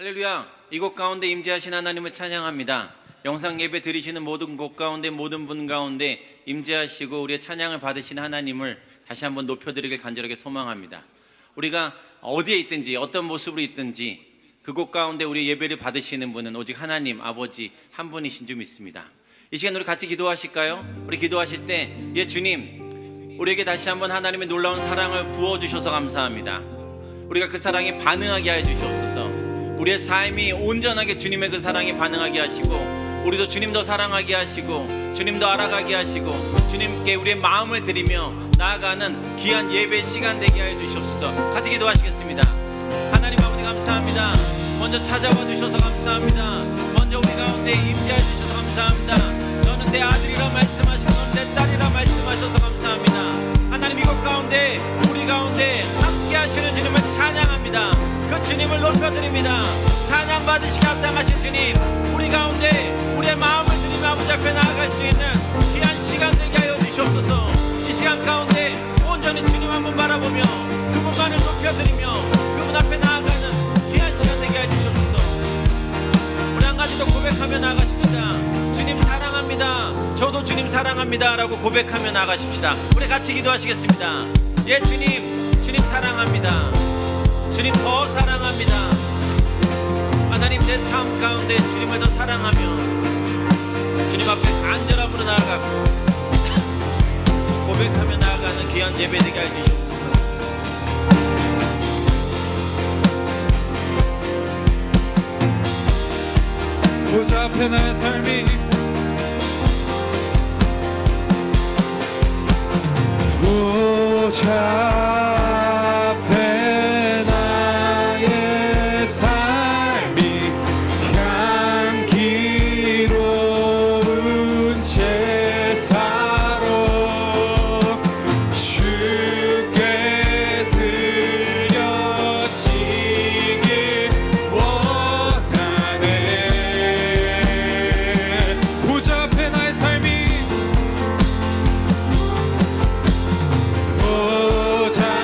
할렐루야. 이곳 가운데 임재하신 하나님을 찬양합니다. 영상 예배 드리시는 모든 곳 가운데 모든 분 가운데 임재하시고 우리의 찬양을 받으신 하나님을 다시 한번 높여드리길 간절하게 소망합니다. 우리가 어디에 있든지 어떤 모습으로 있든지 그곳 가운데 우리 예배를 받으시는 분은 오직 하나님 아버지 한 분이신 줄 믿습니다. 이 시간 우리 같이 기도하실까요? 우리 기도하실 때 주님, 우리에게 다시 한번 하나님의 놀라운 사랑을 부어주셔서 감사합니다. 우리가 그 사랑에 반응하게 하여 주시옵소서. 우리의 삶이 온전하게 주님의 그 사랑에 반응하게 하시고 우리도 주님 더 사랑하게 하시고 주님 더 알아가게 하시고 주님께 우리의 마음을 드리며 나아가는 귀한 예배 시간 되게 하여 주시옵소서. 같이 기도하시겠습니다. 하나님 아버지 감사합니다. 먼저 찾아와 주셔서 감사합니다. 먼저 우리 가운데 임재해 주셔서 감사합니다. 너는 내 아들이라 말씀하시고 너는 내 딸이라 말씀하셔서 감사합니다. 하나님 이곳 가운데 우리 가운데 함께 하시는 주님을 찬양합니다. 그 주님을 높여드립니다. 찬양 받으시기 합당하신 주님, 우리 가운데 우리의 마음을 드리며 아버지 앞에 나아갈 수 있는 귀한 시간 되게 하여 주시옵소서. 이 시간 가운데 온전히 주님 한번 바라보며 그분만을 높여드리며 그분 앞에 나아가는 귀한 시간 되게 하여 주시옵소서. 우리 한 가지 더 고백하며 나아가십시다. 주님 사랑합니다. 저도 주님 사랑합니다 라고 고백하며 나아가십시다. 우리 같이 기도하시겠습니다. 예 주님, 주님 사랑합니다. 주님 더 사랑합니다. 하나님 내 삶 가운데 주님을 더 사랑하며 주님 앞에 간절함으로 나아가고 고백하며 나아가는 귀한 예배 되게 해 주시옵소서. 보좌 앞에 나의 삶이 보좌 보좌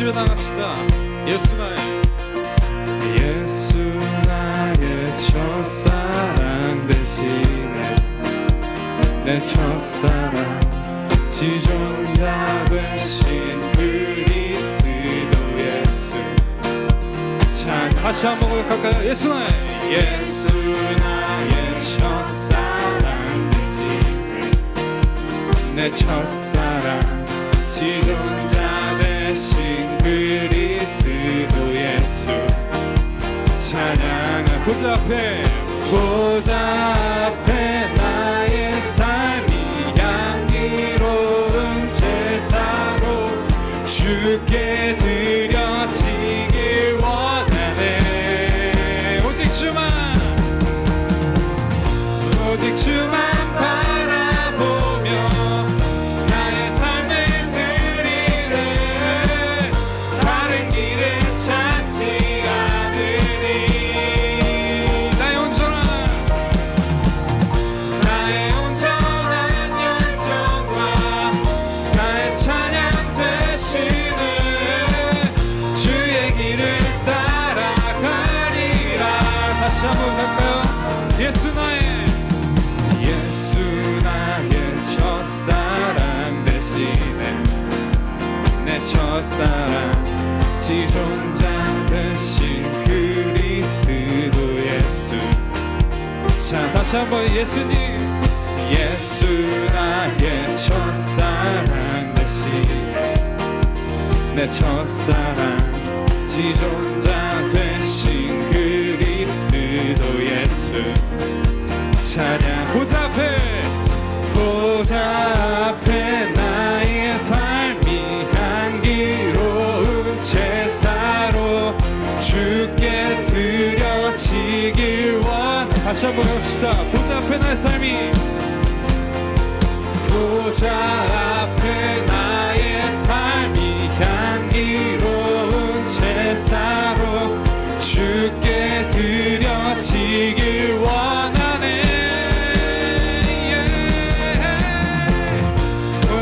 외치며 나갑시다. 예수 나의 첫사랑 대신에 내 첫사랑 지존자 되신 그리스도 예수. 자, 다시 한번 고백할까요? 예수 나의 첫사랑 대신에 내 첫사랑 지존자 되신 그리스도 예수. 찬양하 보좌 앞에 나의 삶이 향기로운 제사로 주께 드려지길 원하네. 오직 주만 바라보며 나의 삶을 드리네. 다른 길을 찾지 않으니 나의 온전한 열정과 나의 찬양 되시는 주의 길을 따라가리라. 다시 한번 할까요? 예수 나의 첫사랑 대신에 내 첫사랑 지존자 되신 그리스도 예수. 자, 다시 한번 예수 나의 첫사랑 대신에 내 첫사랑 지존자 되신 그리스도 예수. 찬양 보좌 앞에 나의 삶이 향기로운 제사로 주께 드려지길 원하. 다시 한번 해봅시다. 보좌 앞에 나의 삶이 향기로운 제사로 주께 드려지길 원하네.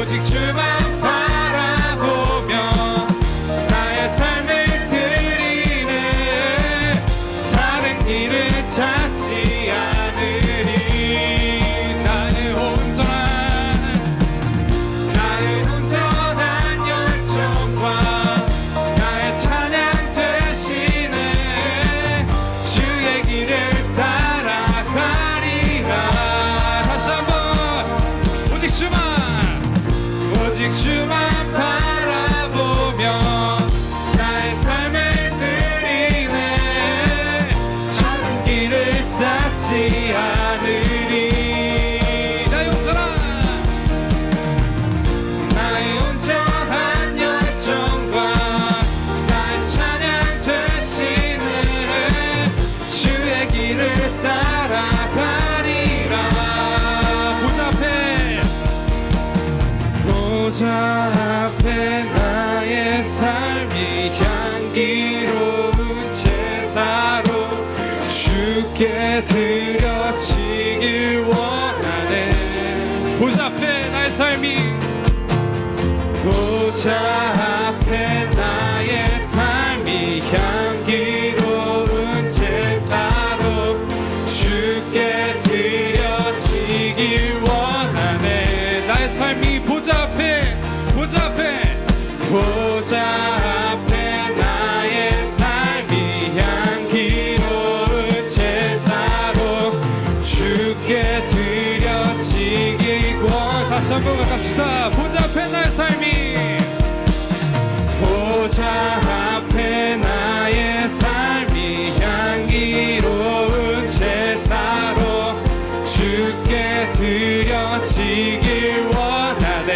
오직 주만 바라보며 나의 삶을 드리네. 다른 길을 찾지 않으니 나의 온전한 열정과 나의 찬양 되시네. 주의 길을 따라가리라. 다시 한번 오직 주만 바라보며 나의 삶을 드리네. 다른 길을 찾지 않으니 나의 온전한 열정과 나의 찬양 되시네. 주의 길을 따라가리라. 보좌 앞에 나의 삶이 향기로운 제사로 주께 드려지길 원하네. 보좌 앞에 나의 삶이 향기로운 제사로 주께 드려지길 원하네. 나의 삶이 보좌 앞에 나의 삶이 향기로운 제사로 주께 드려지길 원하네. 다시 한번 갑시다. 보좌 앞에 나의 삶이 향기로운 제사로 주께 드려지길 원하네.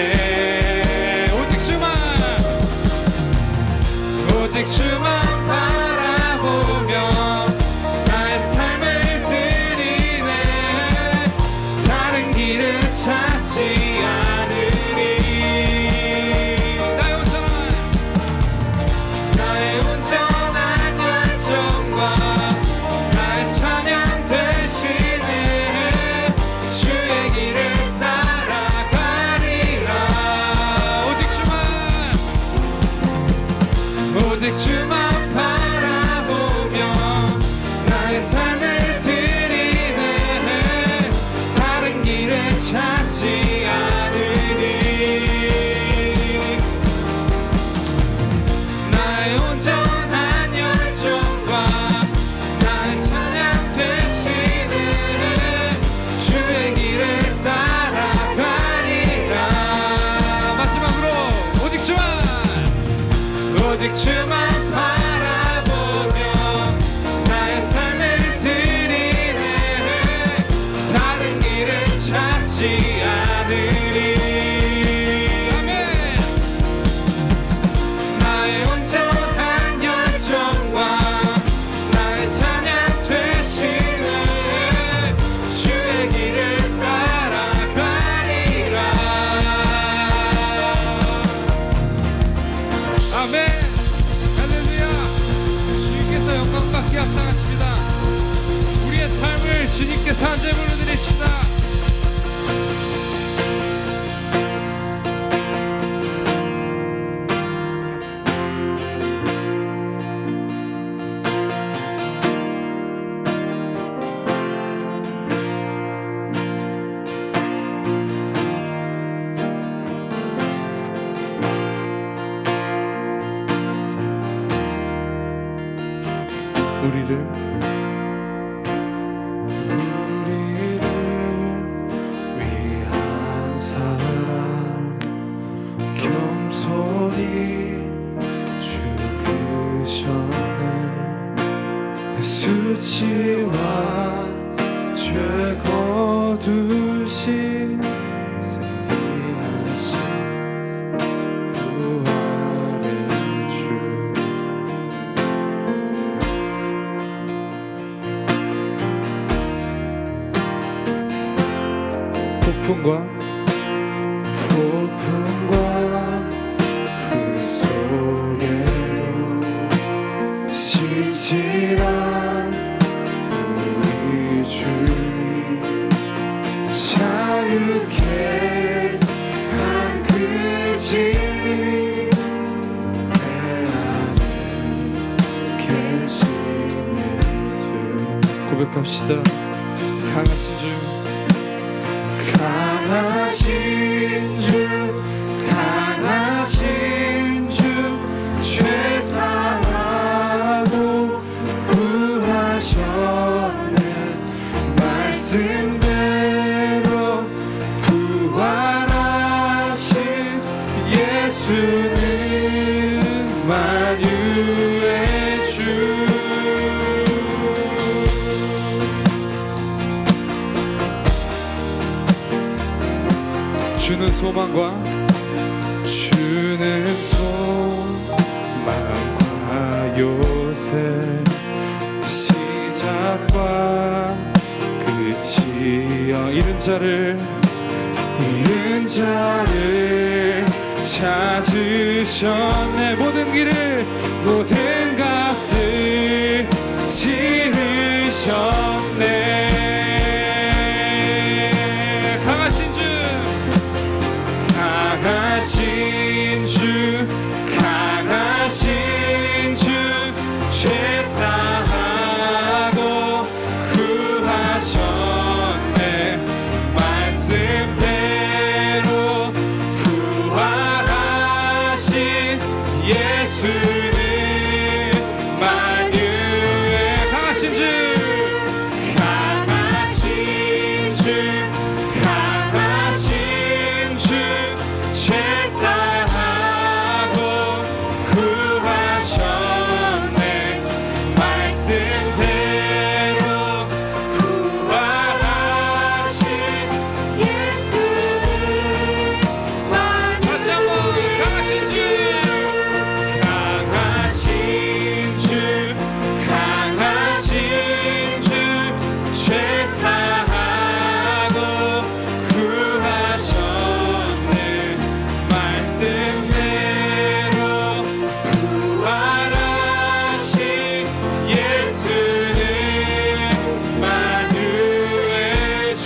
오직 주만 바라보며 나의 삶을 드리네. 다른 길을 찾지 않으니 나의 온전한 열정 주님께 산재물을 드립시다. 우리를 위한 사랑 겸손히 죽으셨네. 수치와 죄 거두신 승리하신 부활의 주. 폭풍과 불 속에도 신실한 우리 주님 자유케 한 그 진리 내 안에 계신 예수. 고백합시다. 강하신 주, 강하신 주, 강하신 주, 죄 사하고 구하셨네. 말씀대로 부활하신 예수는 만유의 주. 주는 소망과 요새 시작과 끝이여. 잃은 자를 찾으셨네. 모든 값을 치르셨네. 강하신 주, 강하신 주, 죄 사하고 구하셨네. 말씀대로 부활하신 예수는 만유의 강하신 주, 강하신 주, 강하신 주, 죄 사하고 구하셨네. 말씀대로 부활하신 예수는 만유의. 다시 한번 강하신 주, 강하신 주, 강하신 주, 죄 사하고 구하셨네. 말씀대로 부활하신 예수는 만유의 주.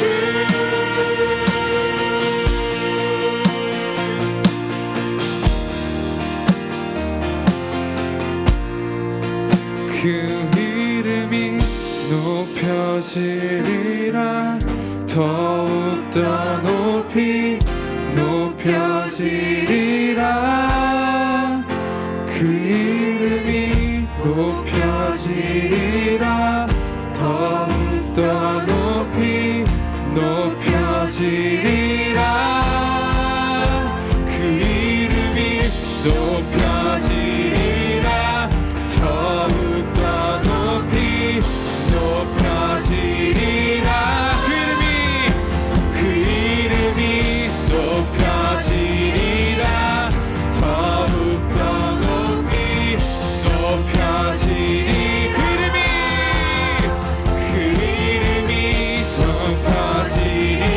그 이름이 높여지리라. 더욱더 높이 높여지리라. 그 이름이 높여지리라. 더욱더 높이 높여지리라. 그 이름이 높여지리라. 더욱더 높이 높여지리라. 그 이름이 높여지리라. 더욱더 높이 높여지리. 그 이름이 높여지리라.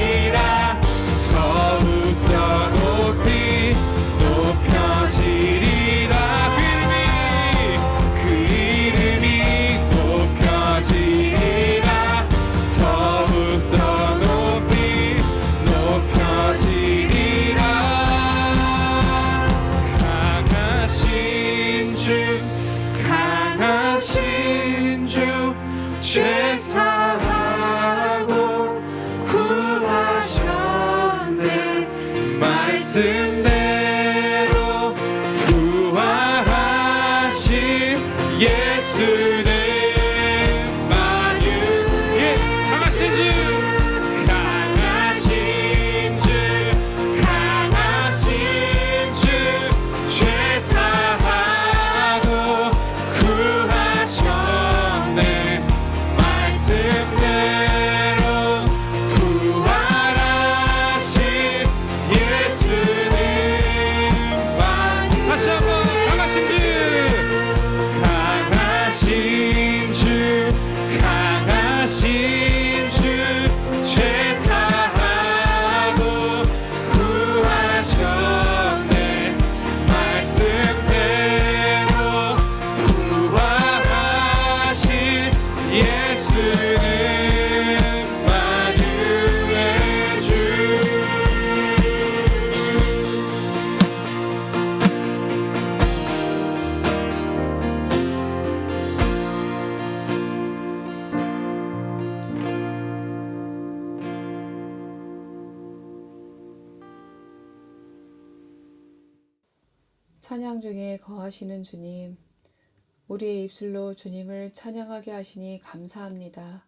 찬양 중에 거하시는 주님, 우리의 입술로 주님을 찬양하게 하시니 감사합니다.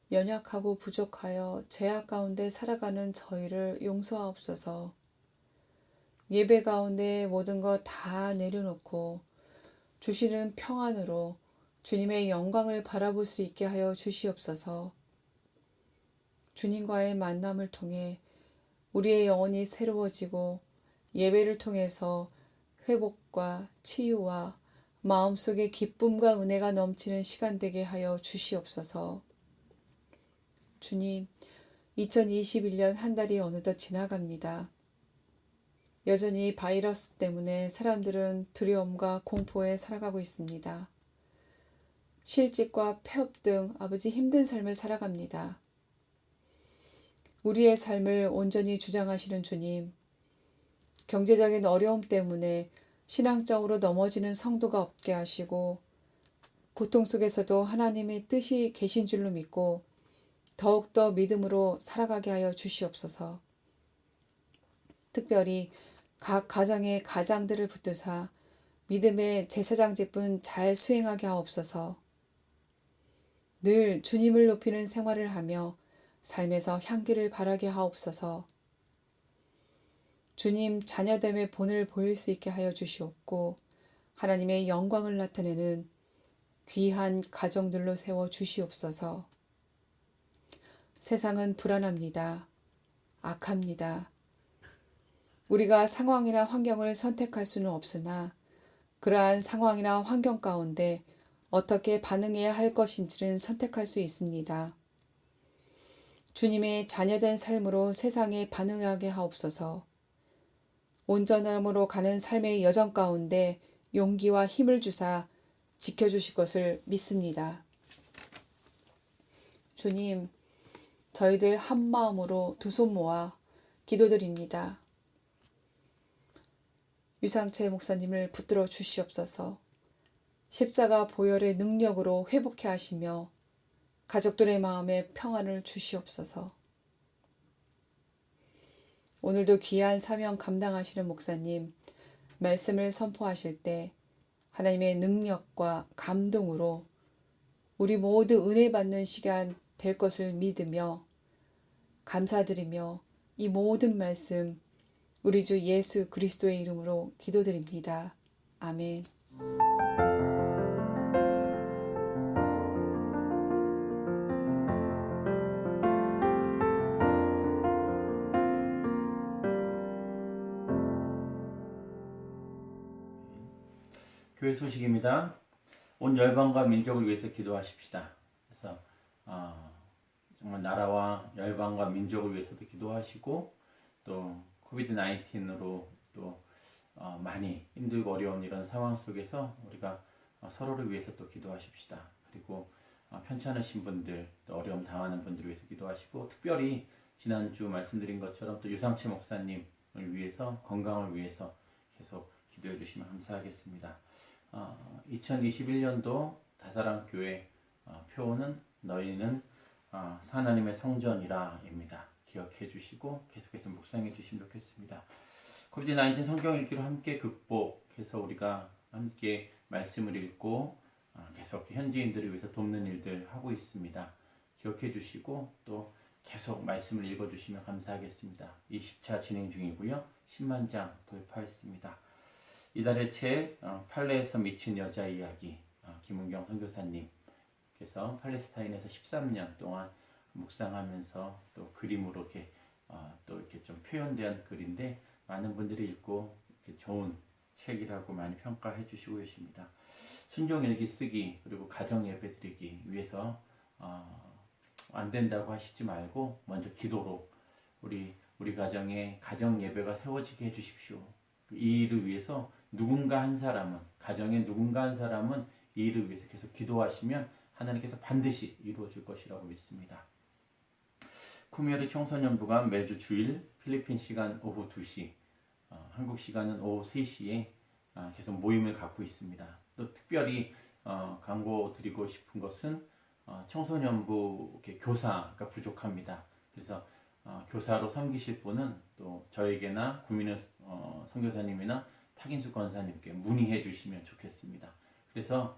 연약하고 부족하여 죄악 가운데 살아가는 저희를 용서하옵소서. 예배 가운데 모든 것 다 내려놓고 주시는 평안으로 주님의 영광을 바라볼 수 있게 하여 주시옵소서. 주님과의 만남을 통해 우리의 영혼이 새로워지고 예배를 통해서 회복과 치유와 마음속에 기쁨과 은혜가 넘치는 시간 되게 하여 주시옵소서. 주님, 2021년 한 달이 어느덧 지나갑니다. 여전히 바이러스 때문에 사람들은 두려움과 공포에 살아가고 있습니다. 실직과 폐업 등 아버지 힘든 삶을 살아갑니다. 우리의 삶을 온전히 주장하시는 주님, 경제적인 어려움 때문에 신앙적으로 넘어지는 성도가 없게 하시고 고통 속에서도 하나님의 뜻이 계신 줄로 믿고 더욱더 믿음으로 살아가게 하여 주시옵소서. 특별히 각 가정의 가장들을 붙드사 믿음의 제사장 직분 잘 수행하게 하옵소서. 늘 주님을 높이는 생활을 하며 삶에서 향기를 바라게 하옵소서. 주님 자녀됨의 본을 보일 수 있게 하여 주시옵고 하나님의 영광을 나타내는 귀한 가정들로 세워 주시옵소서. 세상은 불안합니다. 악합니다. 우리가 상황이나 환경을 선택할 수는 없으나 그러한 상황이나 환경 가운데 어떻게 반응해야 할 것인지는 선택할 수 있습니다. 주님의 자녀된 삶으로 세상에 반응하게 하옵소서. 온전함으로 가는 삶의 여정 가운데 용기와 힘을 주사 지켜주실 것을 믿습니다. 주님, 저희들 한 마음으로 두 손 모아 기도드립니다. 유상채 목사님을 붙들어 주시옵소서. 십자가 보혈의 능력으로 회복해 하시며 가족들의 마음에 평안을 주시옵소서. 오늘도 귀한 사명 감당하시는 목사님, 말씀을 선포하실 때 하나님의 능력과 감동으로 우리 모두 은혜 받는 시간 될 것을 믿으며 감사드리며 이 모든 말씀 우리 주 예수 그리스도의 이름으로 기도드립니다. 아멘. 교회 소식입니다. 온 열방과 민족을 위해서 기도하십시다. 그래서 정말 나라와 열방과 민족을 위해서도 기도하시고 또 코비드 19으로 또 많이 힘들고 어려운 이런 상황 속에서 우리가 서로를 위해서 또 기도하십시다. 그리고 편찮으신 분들, 또 어려움 당하는 분들을 위해서 기도하시고 특별히 지난주 말씀드린 것처럼 또 유상채 목사님을 위해서 건강을 위해서 계속 기도해 주시면 감사하겠습니다. 2021년도 다사랑교회 표어는 너희는 하나님의 성전이라 입니다. 기억해 주시고 계속해서 묵상해 주시면 좋겠습니다. 코비드-19 성경 읽기로 함께 극복해서 우리가 함께 말씀을 읽고 계속 현지인들을 위해서 돕는 일들 하고 있습니다. 기억해 주시고 또 계속 말씀을 읽어 주시면 감사하겠습니다. 20차 진행 중이고요. 10만 장 도입하였습니다. 이달의 책 팔레에서 미친 여자 이야기 김은경 선교사님께서 팔레스타인에서 13년 동안 묵상하면서 또 그림으로 이렇게 좀 표현된 글인데 많은 분들이 읽고 이렇게 좋은 책이라고 많이 평가해 주시고 계십니다. 순종 일기 쓰기 그리고 가정 예배 드리기 위해서 안 된다고 하시지 말고 먼저 기도로 우리 가정에 가정 예배가 세워지게 해 주십시오. 이 일을 위해서 누군가 한 사람은 가정에 누군가 한 사람은 이 일을 위해서 계속 기도하시면 하나님께서 반드시 이루어질 것이라고 믿습니다. 쿠미오리 청소년부가 매주 주일 필리핀 시간 오후 2시 한국 시간은 오후 3시에 계속 모임을 갖고 있습니다. 또 특별히 광고 드리고 싶은 것은 청소년부 교사가 부족합니다. 그래서 교사로 섬기실 분은 또 저에게나 구민의 선교사님이나 박인수 권사님께 문의해 주시면 좋겠습니다. 그래서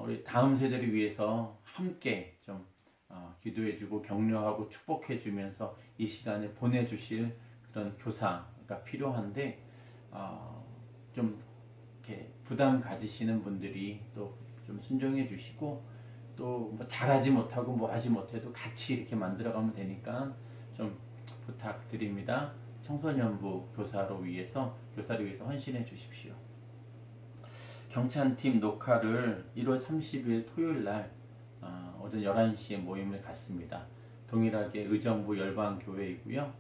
우리 다음 세대를 위해서 함께 좀 기도해주고 격려하고 축복해주면서 이 시간을 보내주실 그런 교사가 필요한데 좀 이렇게 부담 가지시는 분들이 또 좀 순종해 주시고 또 뭐 잘하지 못하고 뭐 하지 못해도 같이 이렇게 만들어가면 되니까 좀 부탁드립니다. 청소년부 교사를 위해서 헌신해 주십시오. 경찬팀 녹화를 1월 30일 토요일 날 오전 11시에 모임을 갖습니다. 동일하게 의정부 열방교회이고요.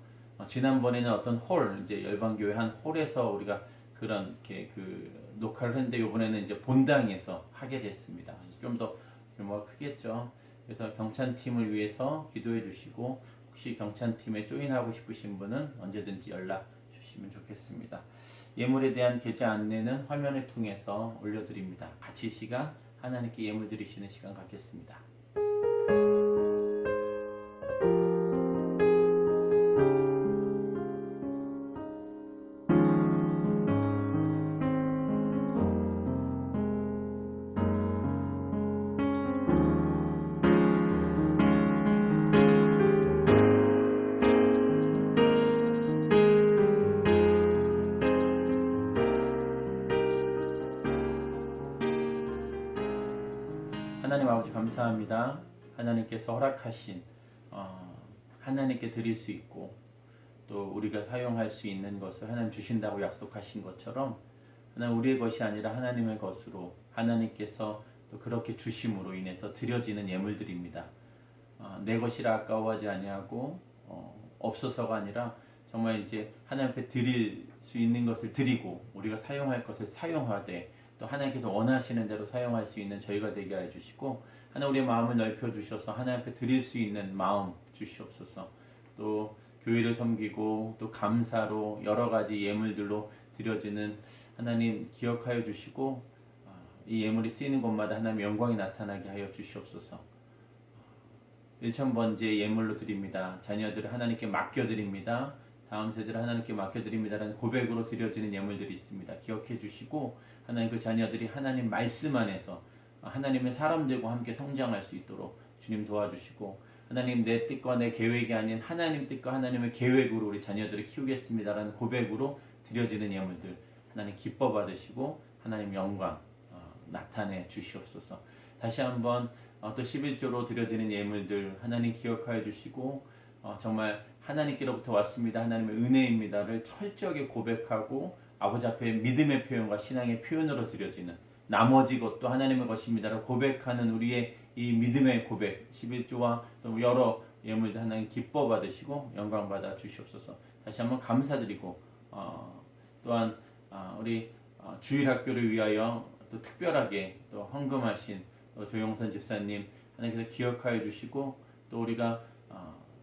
지난번에는 어떤 홀, 이제 열방교회 한 홀에서 우리가 그런 이렇게 그 녹화를 했는데 이번에는 이제 본당에서 하게 됐습니다. 좀 더 규모가 크겠죠. 그래서 경찬팀을 위해서 기도해 주시고 혹시 경찬팀에 조인하고 싶으신 분은 언제든지 연락 주시면 좋겠습니다. 예물에 대한 계좌 안내는 화면을 통해서 올려드립니다. 같이 이 시간 하나님께 예물 드리시는 시간 갖겠습니다. 하나님 아버지 감사합니다. 하나님께서 허락하신 하나님께 드릴 수 있고 또 우리가 사용할 수 있는 것을 하나님 주신다고 약속하신 것처럼 하나님 우리의 것이 아니라 하나님의 것으로 하나님께서 또 그렇게 주심으로 인해서 드려지는 예물들입니다. 내 것이라 아까워하지 아니하고 없어서가 아니라 정말 이제 하나님 앞에 드릴 수 있는 것을 드리고 우리가 사용할 것을 사용하되 또 하나님께서 원하시는 대로 사용할 수 있는 저희가 되게 해 주시고 하나님 우리의 마음을 넓혀 주셔서 하나님 앞에 드릴 수 있는 마음 주시옵소서. 또 교회를 섬기고 또 감사로 여러 가지 예물들로 드려지는 하나님 기억하여 주시고 이 예물이 쓰이는 곳마다 하나님 영광이 나타나게 하여 주시옵소서. 1,000번째 예물로 드립니다. 자녀들을 하나님께 맡겨드립니다. 다음 세대를 하나님께 맡겨드립니다라는 고백으로 드려지는 예물들이 있습니다. 기억해 주시고 하나님 그 자녀들이 하나님 말씀 안에서 하나님의 사람들과 함께 성장할 수 있도록 주님 도와주시고 하나님 내 뜻과 내 계획이 아닌 하나님 뜻과 하나님의 계획으로 우리 자녀들을 키우겠습니다라는 고백으로 드려지는 예물들 하나님 기뻐 받으시고 하나님 영광 나타내 주시옵소서. 다시 한번 또 11조로 드려지는 예물들 하나님 기억하여 주시고 정말 하나님께로부터 왔습니다. 하나님의 은혜입니다를 철저하게 고백하고 아버지 앞에 믿음의 표현과 신앙의 표현으로 드려지는 나머지 것도 하나님의 것입니다라고 고백하는 우리의 이 믿음의 고백 11조와 또 여러 예물들 하나님 기뻐 받으시고 영광 받아 주시옵소서. 다시 한번 감사드리고 또한 우리 주일학교를 위하여 또 특별하게 또 헌금하신 또 조영선 집사님 하나님께서 기억하여 주시고 또 우리가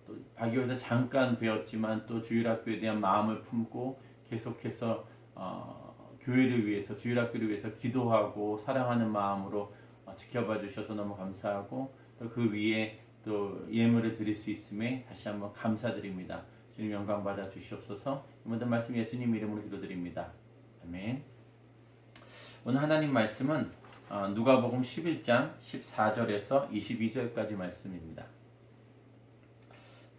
또 박이호에서 잠깐 배웠지만 또 주일학교에 대한 마음을 품고 계속해서 교회를 위해서 주일학교를 위해서 기도하고 사랑하는 마음으로 지켜봐 주셔서 너무 감사하고 또 그 위에 또 예물을 드릴 수 있음에 다시 한번 감사드립니다. 주님 영광 받아 주시옵소서. 이 모든 말씀 예수님 이름으로 기도드립니다. 아멘. 오늘 하나님 말씀은 누가복음 11장 14절에서 22절까지 말씀입니다.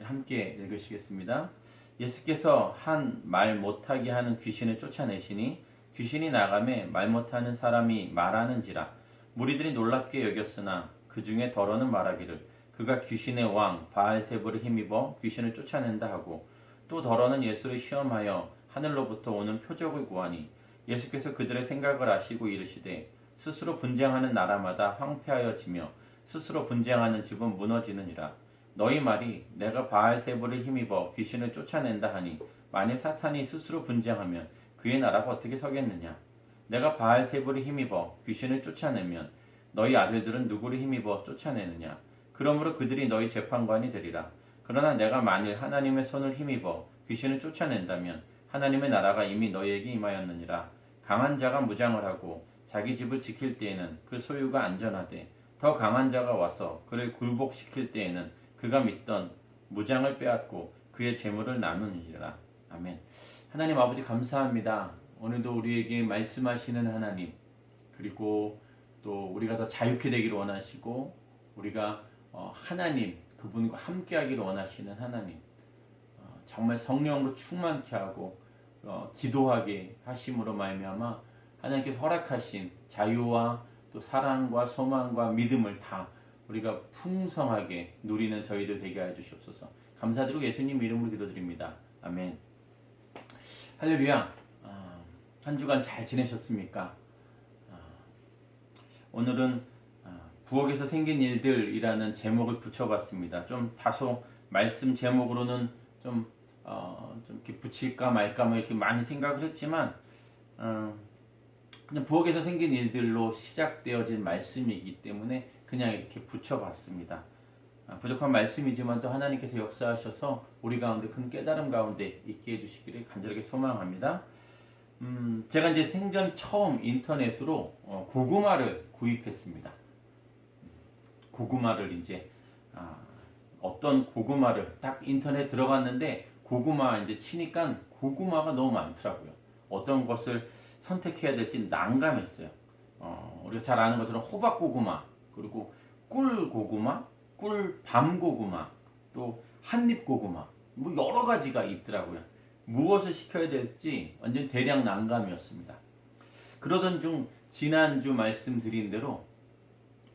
함께 읽으시겠습니다. 예수께서 한 말 못하게 하는 귀신을 쫓아내시니 귀신이 나가매 말 못하는 사람이 말하는지라 무리들이 놀랍게 여겼으나 그 중에 더러는 말하기를 그가 귀신의 왕 바알세불을 힘입어 귀신을 쫓아낸다 하고 또 더러는 예수를 시험하여 하늘로부터 오는 표적을 구하니 예수께서 그들의 생각을 아시고 이르시되 스스로 분쟁하는 나라마다 황폐하여지며 스스로 분쟁하는 집은 무너지느니라. 너희 말이 내가 바알세불을 힘입어 귀신을 쫓아낸다 하니 만일 사탄이 스스로 분쟁하면 그의 나라가 어떻게 서겠느냐. 내가 바알세불을 힘입어 귀신을 쫓아내면 너희 아들들은 누구를 힘입어 쫓아내느냐. 그러므로 그들이 너희 재판관이 되리라. 그러나 내가 만일 하나님의 손을 힘입어 귀신을 쫓아낸다면 하나님의 나라가 이미 너희에게 임하였느니라. 강한 자가 무장을 하고 자기 집을 지킬 때에는 그 소유가 안전하되 더 강한 자가 와서 그를 굴복시킬 때에는 그가 믿던 무장을 빼앗고 그의 재물을 나누니라. 아멘. 하나님 아버지 감사합니다. 오늘도 우리에게 말씀하시는 하나님, 그리고 또 우리가 더 자유케 되기를 원하시고 우리가 하나님 그분과 함께하기를 원하시는 하나님, 정말 성령으로 충만케 하고 기도하게 하심으로 말미암아 하나님께서 허락하신 자유와 또 사랑과 소망과 믿음을 다 우리가 풍성하게 누리는 저희들 되게 하여 주시옵소서. 감사드리고 예수님 이름으로 기도드립니다. 아멘. 할렐루야. 한 주간 잘 지내셨습니까? 오늘은 부엌에서 생긴 일들이라는 제목을 붙여봤습니다. 좀 다소 말씀 제목으로는 좀 이렇게 붙일까 말까 뭐 이렇게 많이 생각을 했지만 그냥 부엌에서 생긴 일들로 시작되어진 말씀이기 때문에 그냥 이렇게 붙여봤습니다. 부족한 말씀이지만 또 하나님께서 역사하셔서 우리 가운데 큰 깨달음 가운데 있게 해주시기를 간절하게 소망합니다. 제가 이제 생전 처음 인터넷으로 고구마를 구입했습니다. 고구마를 이제 어떤 고구마를 딱 인터넷 들어갔는데 고구마 이제 치니까 고구마가 너무 많더라고요. 어떤 것을 선택해야 될지 난감했어요. 우리가 잘 아는 것처럼 호박 고구마, 그리고 꿀 고구마, 꿀밤 고구마, 또 한입 고구마, 뭐 여러 가지가 있더라고요. 무엇을 시켜야 될지 완전 대량 난감이었습니다. 그러던 중 지난주 말씀드린 대로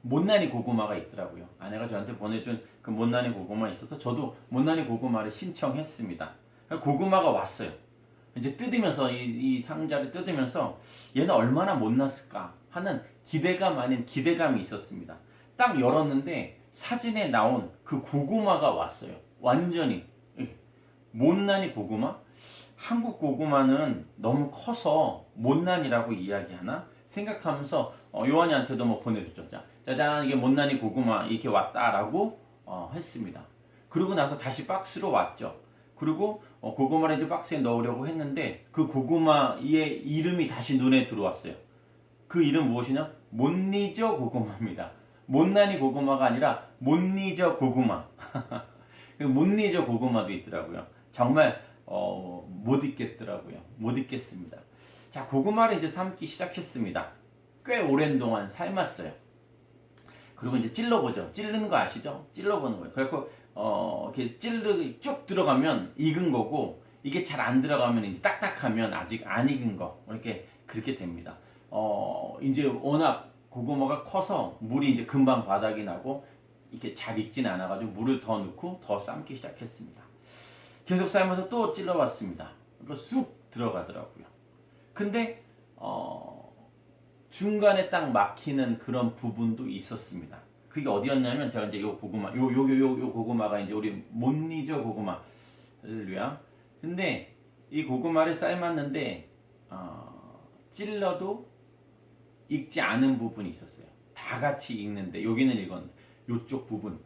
못난이 고구마가 있더라고요. 아내가 저한테 보내준 그 못난이 고구마 있어서 저도 못난이 고구마를 신청했습니다. 고구마가 왔어요. 이제 뜯으면서 이 상자를 뜯으면서 얘는 얼마나 못났을까 하는 기대감 아닌 기대감이 있었습니다. 딱 열었는데 사진에 나온 그 고구마가 왔어요. 완전히 못난이 고구마? 한국 고구마는 너무 커서 못난이라고 이야기하나 생각하면서 요한이한테도 뭐 보내줬죠. 짜잔, 이게 못난이 고구마 이렇게 왔다라고 했습니다. 그러고 나서 다시 박스로 왔죠. 그리고 고구마를 이제 박스에 넣으려고 했는데 그 고구마의 이름이 다시 눈에 들어왔어요. 그 이름 무엇이냐? 못니저 고구마입니다. 못난이 고구마가 아니라 못니저 고구마. 못니저 고구마도 있더라고요. 정말 못 잊겠더라고요. 못 잊겠습니다. 자, 고구마를 이제 삶기 시작했습니다. 꽤 오랜 동안 삶았어요. 그리고 이제 찔러보죠. 찔르는 거 아시죠? 찔러보는 거예요. 그래서 이렇게 찔르기 쭉 들어가면 익은 거고, 이게 잘 안 들어가면 이제 딱딱하면 아직 안 익은 거, 이렇게 그렇게 됩니다. 이제 워낙 고구마가 커서 물이 이제 금방 바닥이 나고 이렇게 잘 익진 않아가지고 물을 더 넣고 더 삶기 시작했습니다. 계속 삶아서 또 찔러봤습니다. 그러니까 쑥 들어가더라고요. 근데 중간에 딱 막히는 그런 부분도 있었습니다. 그게 어디였냐면 제가 이제 요 고구마, 요 고구마가 이제 우리 못니저 고구마, 할렐루야. 근데 이 고구마를 삶았는데 찔러도 익지 않은 부분이 있었어요. 다 같이 익는데 여기는 이건 요쪽 부분,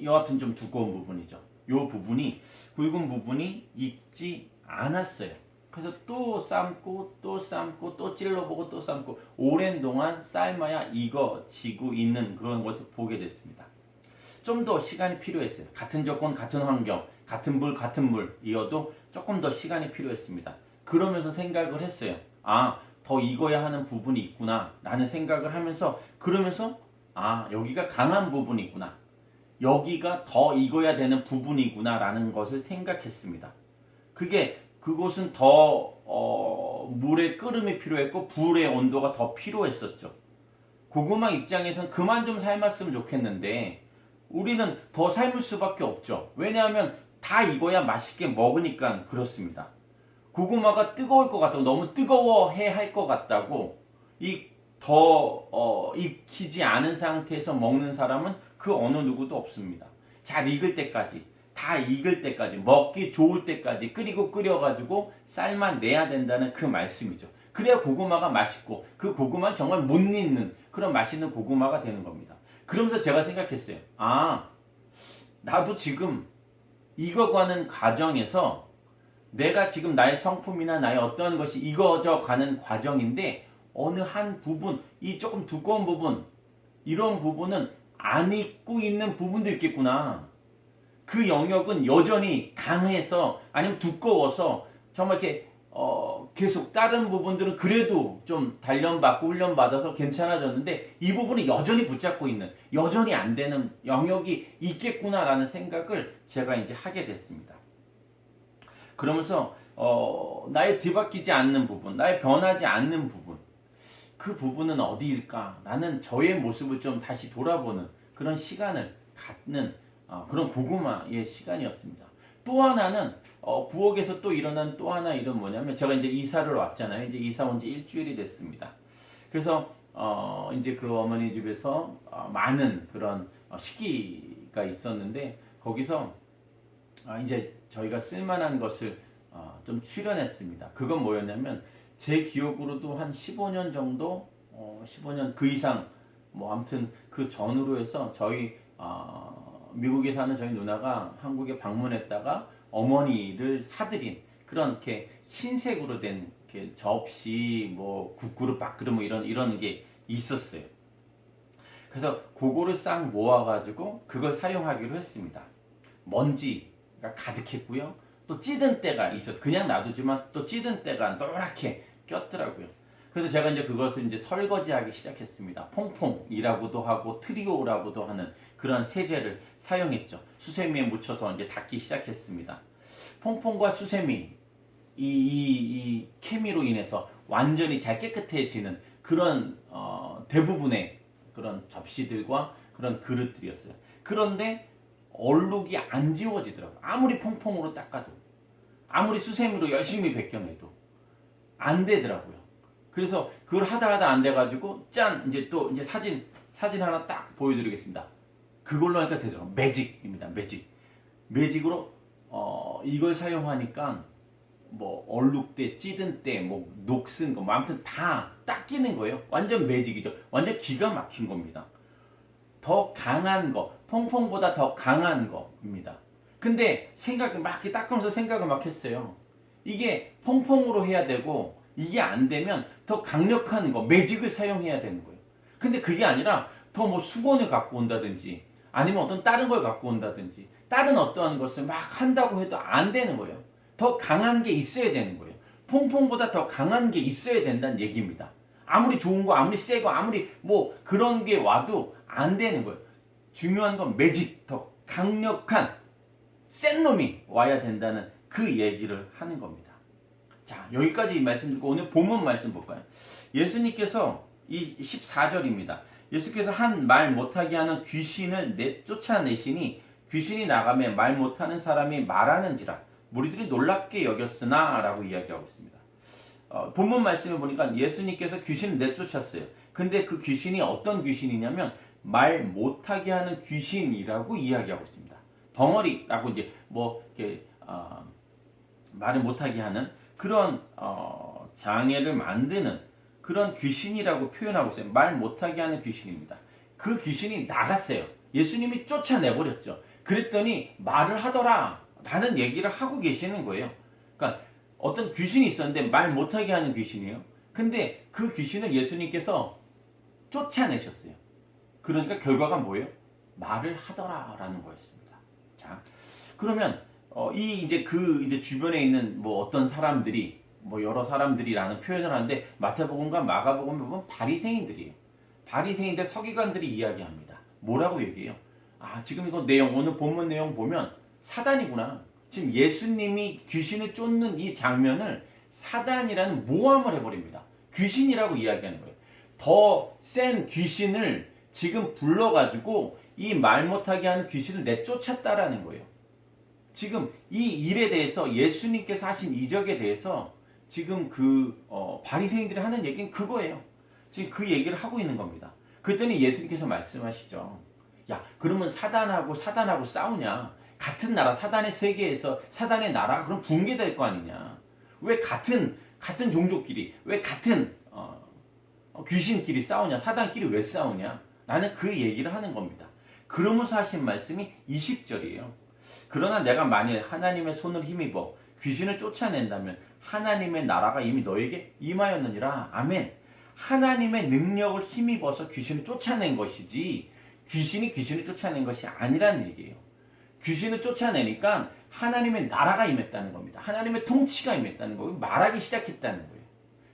여하튼 좀 두꺼운 부분이죠. 요 부분이 굵은 부분이 익지 않았어요. 그래서 또 삶고 또 삶고 또 찔러보고 또 삶고 오랜 동안 삶아야 익어지고 있는 그런 것을 보게 됐습니다. 좀 더 시간이 필요했어요. 같은 조건, 같은 환경, 같은 불, 같은 물이어도 조금 더 시간이 필요했습니다. 그러면서 생각을 했어요. 더 익어야 하는 부분이 있구나 라는 생각을 하면서, 그러면서 여기가 강한 부분이 있구나, 여기가 더 익어야 되는 부분이구나 라는 것을 생각했습니다. 그곳은 더 물의 끓음이 필요했고 불의 온도가 더 필요했었죠. 고구마 입장에선 그만 좀 삶았으면 좋겠는데 우리는 더 삶을 수밖에 없죠. 왜냐하면 다 익어야 맛있게 먹으니까 그렇습니다. 고구마가 뜨거울 것 같다고, 너무 뜨거워해 할 것 같다고 더 익히지 않은 상태에서 먹는 사람은 그 어느 누구도 없습니다. 잘 익을 때까지, 다 익을 때까지, 먹기 좋을 때까지 끓여가지고 삶아내야 된다는 그 말씀이죠. 그래야 고구마가 맛있고 그 고구마는 정말 못 잊는 그런 맛있는 고구마가 되는 겁니다. 그러면서 제가 생각했어요. 나도 지금 익어가는 과정에서 내가 지금 나의 성품이나 나의 어떠한 것이 익어져 가는 과정인데 어느 한 부분, 이 조금 두꺼운 부분, 이런 부분은 안 익고 있는 부분도 있겠구나. 그 영역은 여전히 강해서 아니면 두꺼워서 정말 이렇게 계속 다른 부분들은 그래도 좀 단련받고 훈련받아서 괜찮아졌는데 이 부분은 여전히 붙잡고 있는, 여전히 안 되는 영역이 있겠구나라는 생각을 제가 이제 하게 됐습니다. 그러면서 나의 뒤바뀌지 않는 부분, 나의 변하지 않는 부분, 그 부분은 어디일까라는 저의 모습을 좀 다시 돌아보는 그런 시간을 갖는 그런 고구마의 시간이었습니다. 또 하나는 부엌에서 또 일어난 또 하나 일은 뭐냐면, 제가 이제 이사를 왔잖아요. 이제 이사 온 지 일주일이 됐습니다. 그래서 이제 그 어머니 집에서 많은 그런 식기가 있었는데, 거기서 이제 저희가 쓸만한 것을 좀 출연했습니다. 그건 뭐였냐면, 제 기억으로도 한 15년 정도, 15년 그 이상, 뭐 아무튼 그 전후로 해서 저희 미국에 사는 저희 누나가 한국에 방문했다가 어머니를 사들인 그런 이렇게 흰색으로 된 이렇게 접시, 뭐 국그릇, 밥그릇 뭐 이런 게 있었어요. 그래서 그거를 싹 모아가지고 그걸 사용하기로 했습니다. 먼지가 가득했고요. 또 찌든 때가 있어서 그냥 놔두지만 또 찌든 때가 노랗게 꼈더라고요. 그래서 제가 이제 그것을 이제 설거지하기 시작했습니다. 퐁퐁이라고도 하고 트리오라고도 하는 그런 세제를 사용했죠. 수세미에 묻혀서 이제 닦기 시작했습니다. 퐁퐁과 수세미, 이 케미로 인해서 완전히 잘 깨끗해지는 그런 대부분의 그런 접시들과 그런 그릇들이었어요. 그런데 얼룩이 안 지워지더라고요. 아무리 퐁퐁으로 닦아도, 아무리 수세미로 열심히 벗겨내도 안 되더라고요. 그래서 그걸 하다 안 돼가지고 짠, 이제 또 이제 사진 하나 딱 보여드리겠습니다. 그걸로 하니까 되더라고요. 매직입니다. 매직으로 이걸 사용하니까 뭐 얼룩때, 찌든 때, 뭐 녹슨 거, 뭐 아무튼 다 닦이는 거예요. 완전 매직이죠. 완전 기가 막힌 겁니다. 더 강한 거, 퐁퐁보다 더 강한 거입니다. 근데 생각을 막 이렇게 닦으면서 생각을 막 했어요. 이게 퐁퐁으로 해야 되고, 이게 안 되면 더 강력한 거, 매직을 사용해야 되는 거예요. 근데 그게 아니라 더 뭐 수건을 갖고 온다든지, 아니면 어떤 다른 걸 갖고 온다든지, 다른 어떠한 것을 막 한다고 해도 안 되는 거예요. 더 강한 게 있어야 되는 거예요. 퐁퐁보다 더 강한 게 있어야 된다는 얘기입니다. 아무리 좋은 거, 아무리 세 거, 아무리 뭐 그런 게 와도 안 되는 거예요. 중요한 건 매직, 더 강력한 센 놈이 와야 된다는 그 얘기를 하는 겁니다. 자, 여기까지 말씀드리고 오늘 본문 말씀 볼까요? 예수님께서 이 14절입니다. 예수께서 한 말 못하게 하는 귀신을 쫓아내시니 귀신이 나가며 말 못하는 사람이 말하는지라 무리들이 놀랍게 여겼으나 라고 이야기하고 있습니다. 본문 말씀을 보니까 예수님께서 귀신을 내쫓았어요. 근데 그 귀신이 어떤 귀신이냐면 말 못하게 하는 귀신이라고 이야기하고 있습니다. 벙어리라고 이제 뭐 이렇게 말을 못하게 하는 그런 장애를 만드는 그런 귀신이라고 표현하고 있어요. 말 못하게 하는 귀신입니다. 그 귀신이 나갔어요. 예수님이 쫓아내버렸죠. 그랬더니 말을 하더라 라는 얘기를 하고 계시는 거예요. 그러니까 어떤 귀신이 있었는데 말 못하게 하는 귀신이에요. 근데 그 귀신을 예수님께서 쫓아내셨어요. 그러니까 결과가 뭐예요? 말을 하더라 라는 거였습니다. 자, 그러면 이제 주변에 있는 뭐 어떤 사람들이, 뭐 여러 사람들이라는 표현을 하는데 마태복음과 마가복음 보면 바리새인들이에요. 바리새인들, 서기관들이 이야기합니다. 뭐라고 얘기해요? 지금 이거 내용, 오늘 본문 내용 보면 사단이구나. 지금 예수님이 귀신을 쫓는 이 장면을 사단이라는 모함을 해버립니다. 귀신이라고 이야기하는 거예요. 더 센 귀신을 지금 불러가지고 이 말 못하게 하는 귀신을 내쫓았다라는 거예요. 지금 이 일에 대해서 예수님께서 하신 이적에 대해서 지금 바리새인들이 하는 얘기는 그거예요. 지금 그 얘기를 하고 있는 겁니다. 그랬더니 예수님께서 말씀하시죠. 야, 그러면 사단하고 싸우냐? 같은 나라, 사단의 세계에서 사단의 나라가 그럼 붕괴될 거 아니냐? 왜 같은 종족끼리, 왜 같은 귀신끼리 싸우냐? 사단끼리 왜 싸우냐? 나는 그 얘기를 하는 겁니다. 그러면서 하신 말씀이 20절이에요. 그러나 내가 만일 하나님의 손을 힘입어 귀신을 쫓아낸다면 하나님의 나라가 이미 너에게 임하였느니라. 아멘. 하나님의 능력을 힘입어서 귀신을 쫓아낸 것이지 귀신이 귀신을 쫓아낸 것이 아니라는 얘기예요. 귀신을 쫓아내니까 하나님의 나라가 임했다는 겁니다. 하나님의 통치가 임했다는 거예요. 말하기 시작했다는 거예요.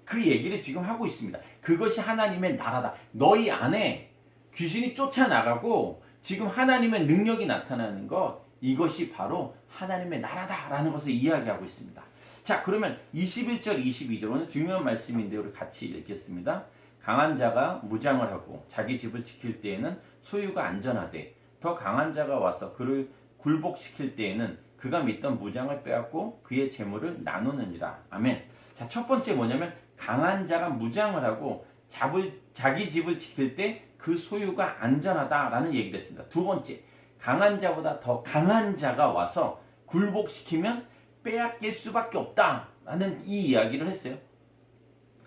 그 얘기를 지금 하고 있습니다. 그것이 하나님의 나라다. 너희 안에 귀신이 쫓아나가고 지금 하나님의 능력이 나타나는 것, 이것이 바로 하나님의 나라다라는 것을 이야기하고 있습니다. 자, 그러면 21절, 22절 오늘 중요한 말씀인데 우리 같이 읽겠습니다. 강한 자가 무장을 하고 자기 집을 지킬 때에는 소유가 안전하되 더 강한 자가 와서 그를 굴복시킬 때에는 그가 믿던 무장을 빼앗고 그의 재물을 나누느니라. 아멘. 자, 첫 번째 뭐냐면 강한 자가 무장을 하고 자기 집을 지킬 때 그 소유가 안전하다라는 얘기를 했습니다. 두 번째, 강한 자보다 더 강한 자가 와서 굴복시키면 빼앗길 수밖에 없다라는 이 이야기를 했어요.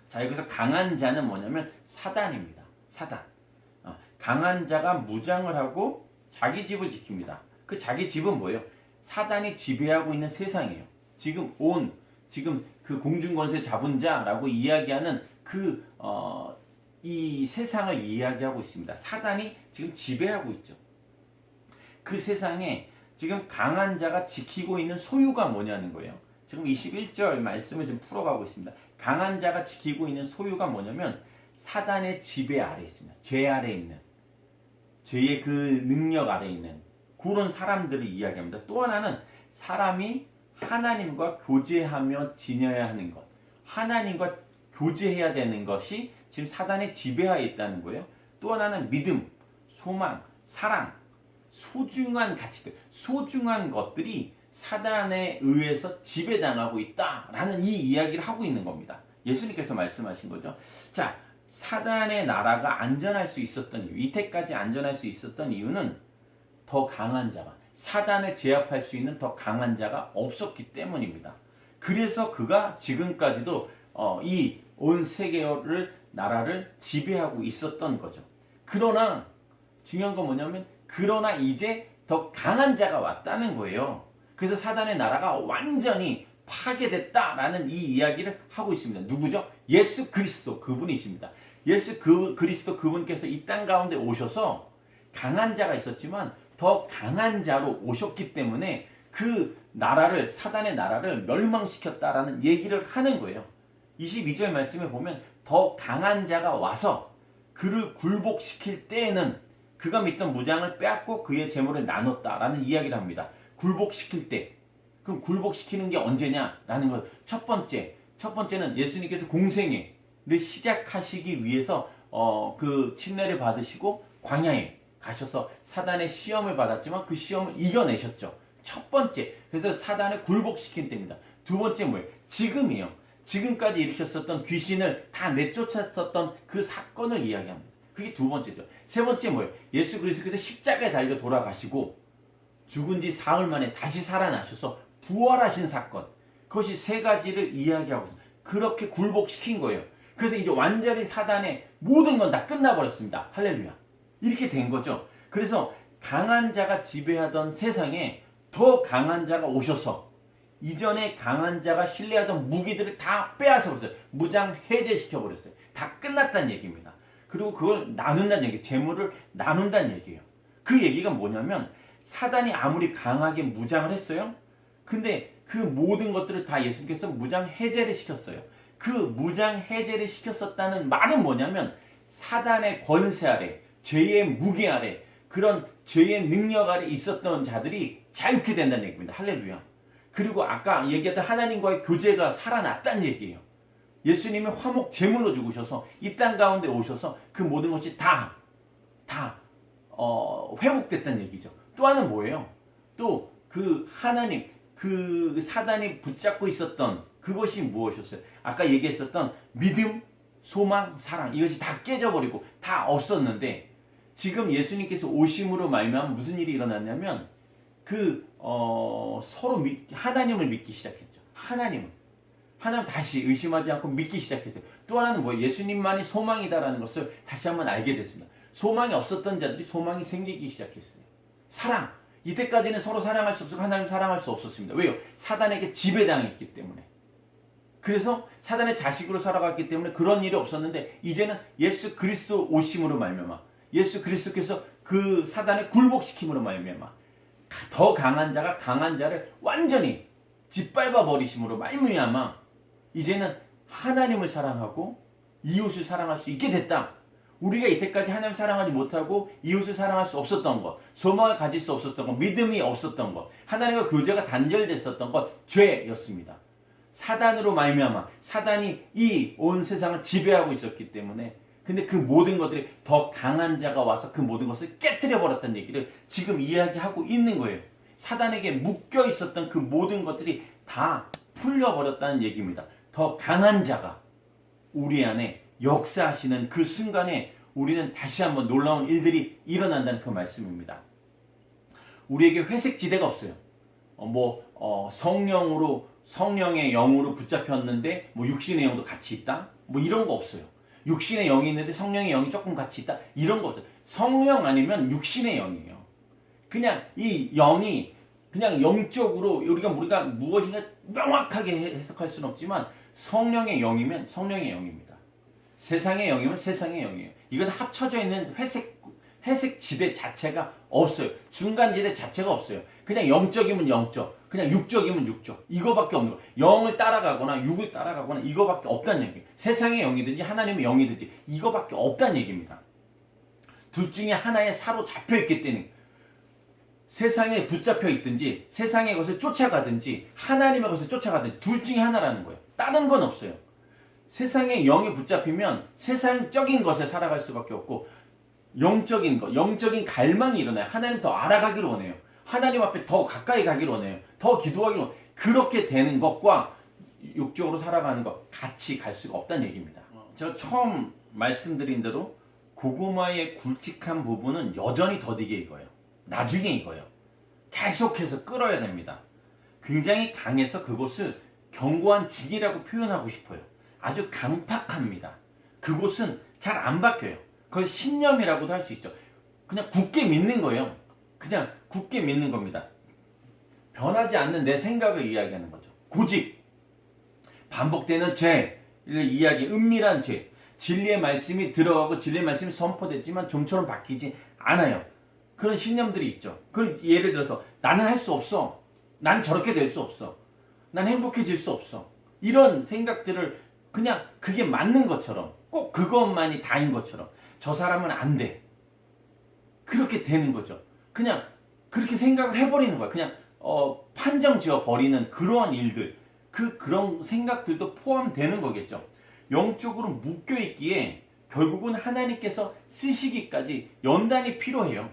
자, 여기서 강한 자는 뭐냐면 사단입니다. 사단. 강한 자가 무장을 하고 자기 집을 지킵니다. 그 자기 집은 뭐예요? 사단이 지배하고 있는 세상이에요. 지금 그 공중권세 잡은 자라고 이야기하는 이 세상을 이야기하고 있습니다. 사단이 지금 지배하고 있죠. 그 세상에 지금 강한 자가 지키고 있는 소유가 뭐냐는 거예요. 지금 21절 말씀을 좀 풀어가고 있습니다. 강한 자가 지키고 있는 소유가 뭐냐면 사단의 지배 아래에 있습니다. 죄 아래에 있는, 죄의 그 능력 아래에 있는 그런 사람들을 이야기합니다. 또 하나는 사람이 하나님과 교제하며 지내야 하는 것, 하나님과 교제해야 되는 것이 지금 사단의 지배하에 있다는 거예요. 또 하나는 믿음, 소망, 사랑, 소중한 가치들, 소중한 것들이 사단에 의해서 지배당하고 있다라는 이 이야기를 하고 있는 겁니다. 예수님께서 말씀하신 거죠. 자, 사단의 나라가 안전할 수 있었던 이유, 이때까지 안전할 수 있었던 이유는 더 강한 자가, 사단을 제압할 수 있는 더 강한 자가 없었기 때문입니다. 그래서 그가 지금까지도 이 온 세계를 나라를 지배하고 있었던 거죠. 그러나 중요한 건 뭐냐면 그러나 이제 더 강한 자가 왔다는 거예요. 그래서 사단의 나라가 완전히 파괴됐다라는 이 이야기를 하고 있습니다. 누구죠? 예수 그리스도 그분이십니다. 예수 그리스도 그분께서 이 땅 가운데 오셔서 강한 자가 있었지만 더 강한 자로 오셨기 때문에 그 나라를, 사단의 나라를 멸망시켰다라는 얘기를 하는 거예요. 22절 말씀에 보면 더 강한 자가 와서 그를 굴복시킬 때에는 그가 믿던 무장을 빼앗고 그의 재물을 나눴다라는 이야기를 합니다. 굴복시킬 때. 그럼 굴복시키는 게 언제냐라는 것. 첫 번째는 예수님께서 공생애를 시작하시기 위해서 그 침례를 받으시고 광야에 가셔서 사단의 시험을 받았지만 그 시험을 이겨내셨죠. 첫 번째. 그래서 사단을 굴복시킨 때입니다. 두 번째 뭐예요? 지금이에요. 지금까지 일으켰었던 귀신을 다 내쫓았었던 그 사건을 이야기합니다. 그게 두 번째죠. 세 번째 뭐예요? 예수 그리스도께서 십자가에 달려 돌아가시고 죽은 지 사흘 만에 다시 살아나셔서 부활하신 사건. 그것이 세 가지를 이야기하고 있습니다. 그렇게 굴복시킨 거예요. 그래서 이제 완전히 사단의 모든 건 다 끝나버렸습니다. 할렐루야. 이렇게 된 거죠. 그래서 강한 자가 지배하던 세상에 더 강한 자가 오셔서 이전에 강한 자가 신뢰하던 무기들을 다 빼앗아 버렸어요. 무장 해제시켜 버렸어요. 다 끝났다는 얘기입니다. 그리고 그걸 나눈다는 얘기, 재물을 나눈다는 얘기예요. 그 얘기가 뭐냐면 사단이 아무리 강하게 무장을 했어요. 근데 그 모든 것들을 다 예수님께서 무장 해제를 시켰어요. 그 무장 해제를 시켰었다는 말은 뭐냐면 사단의 권세 아래, 죄의 무게 아래, 그런 죄의 능력 아래 있었던 자들이 자유케 된다는 얘기입니다. 할렐루야. 그리고 아까 얘기했던 하나님과의 교제가 살아났다는 얘기예요. 예수님이 화목 제물로 죽으셔서 이 땅 가운데 오셔서 그 모든 것이 다 회복됐다는 얘기죠. 또 하나는 뭐예요? 또 그 하나님, 그 사단이 붙잡고 있었던 그것이 무엇이었어요? 아까 얘기했었던 믿음, 소망, 사랑, 이것이 다 깨져버리고 다 없었는데 지금 예수님께서 오심으로 말미암아 무슨 일이 일어났냐면 서로 하나님을 믿기 시작했죠. 하나님 다시 의심하지 않고 믿기 시작했어요. 또 하나는 뭐예요? 예수님만이 소망이다라는 것을 다시 한번 알게 됐습니다. 소망이 없었던 자들이 소망이 생기기 시작했어요. 사랑, 이때까지는 서로 사랑할 수 없었고 하나님 사랑할 수 없었습니다. 왜요? 사단에게 지배당했기 때문에. 그래서 사단의 자식으로 살아갔기 때문에 그런 일이 없었는데 이제는 예수 그리스도 오심으로 말미암아 예수 그리스도께서 그 사단의 굴복시킴으로 말미암아 더 강한 자가 강한 자를 완전히 짓밟아 버리심으로 말미암아 이제는 하나님을 사랑하고 이웃을 사랑할 수 있게 됐다. 우리가 이때까지 하나님을 사랑하지 못하고 이웃을 사랑할 수 없었던 것, 소망을 가질 수 없었던 것, 믿음이 없었던 것, 하나님과 교제가 단절됐었던 것, 죄였습니다. 사단으로 말미암아 사단이 이 온 세상을 지배하고 있었기 때문에 근데 그 모든 것들이 더 강한 자가 와서 그 모든 것을 깨뜨려 버렸다는 얘기를 지금 이야기하고 있는 거예요. 사단에게 묶여 있었던 그 모든 것들이 다 풀려버렸다는 얘기입니다. 더 강한 자가 우리 안에 역사하시는 그 순간에 우리는 다시 한번 놀라운 일들이 일어난다는 그 말씀입니다. 우리에게 회색 지대가 없어요. 성령의 영으로 붙잡혔는데 육신의 영도 같이 있다? 이런 거 없어요. 육신의 영이 있는데 성령의 영이 조금 같이 있다? 이런 거 없어요. 성령 아니면 육신의 영이에요. 그냥 이 영이 그냥 영적으로 우리가 무엇인가 명확하게 해석할 수는 없지만 성령의 영이면 성령의 영입니다. 세상의 영이면 세상의 영이에요. 이건 합쳐져 있는 회색 지대 자체가 없어요. 중간 지대 자체가 없어요. 그냥 영적이면 영적, 그냥 육적이면 육적. 이거밖에 없는 거예요. 영을 따라가거나 육을 따라가거나 이거밖에 없다는 얘기예요. 세상의 영이든지 하나님의 영이든지 이거밖에 없다는 얘기입니다. 둘 중에 하나에 사로잡혀 있기 때문에 세상에 붙잡혀 있든지 세상의 것을 쫓아가든지 하나님의 것을 쫓아가든지 둘 중에 하나라는 거예요. 다른 건 없어요. 세상의 영에 붙잡히면 세상적인 것에 살아갈 수밖에 없고 영적인 것, 영적인 갈망이 일어나요. 하나님 더 알아가기를 원해요. 하나님 앞에 더 가까이 가기를 원해요. 더 기도하기를 원해요. 그렇게 되는 것과 육적으로 살아가는 것 같이 갈 수가 없다는 얘기입니다. 제가 처음 말씀드린 대로 고구마의 굵직한 부분은 여전히 더디게 익어요. 나중에 익어요. 계속해서 끓어야 됩니다. 굉장히 강해서 그것을 견고한 직이라고 표현하고 싶어요. 아주 강팍합니다. 그곳은 잘 안 바뀌어요. 그걸 신념이라고도 할 수 있죠. 그냥 굳게 믿는 거예요. 그냥 굳게 믿는 겁니다. 변하지 않는 내 생각을 이야기하는 거죠. 고집, 반복되는 죄를 이야기, 은밀한 죄, 진리의 말씀이 들어가고 진리의 말씀이 선포됐지만 좀처럼 바뀌지 않아요. 그런 신념들이 있죠. 그럼 예를 들어서 나는 할 수 없어. 난 저렇게 될 수 없어. 난 행복해질 수 없어. 이런 생각들을 그냥 그게 맞는 것처럼 꼭 그것만이 다인 것처럼 저 사람은 안 돼. 그렇게 되는 거죠. 그냥 그렇게 생각을 해버리는 거야. 그냥 판정 지어버리는 그러한 일들, 그런 생각들도 포함되는 거겠죠. 영적으로 묶여있기에 결국은 하나님께서 쓰시기까지 연단이 필요해요.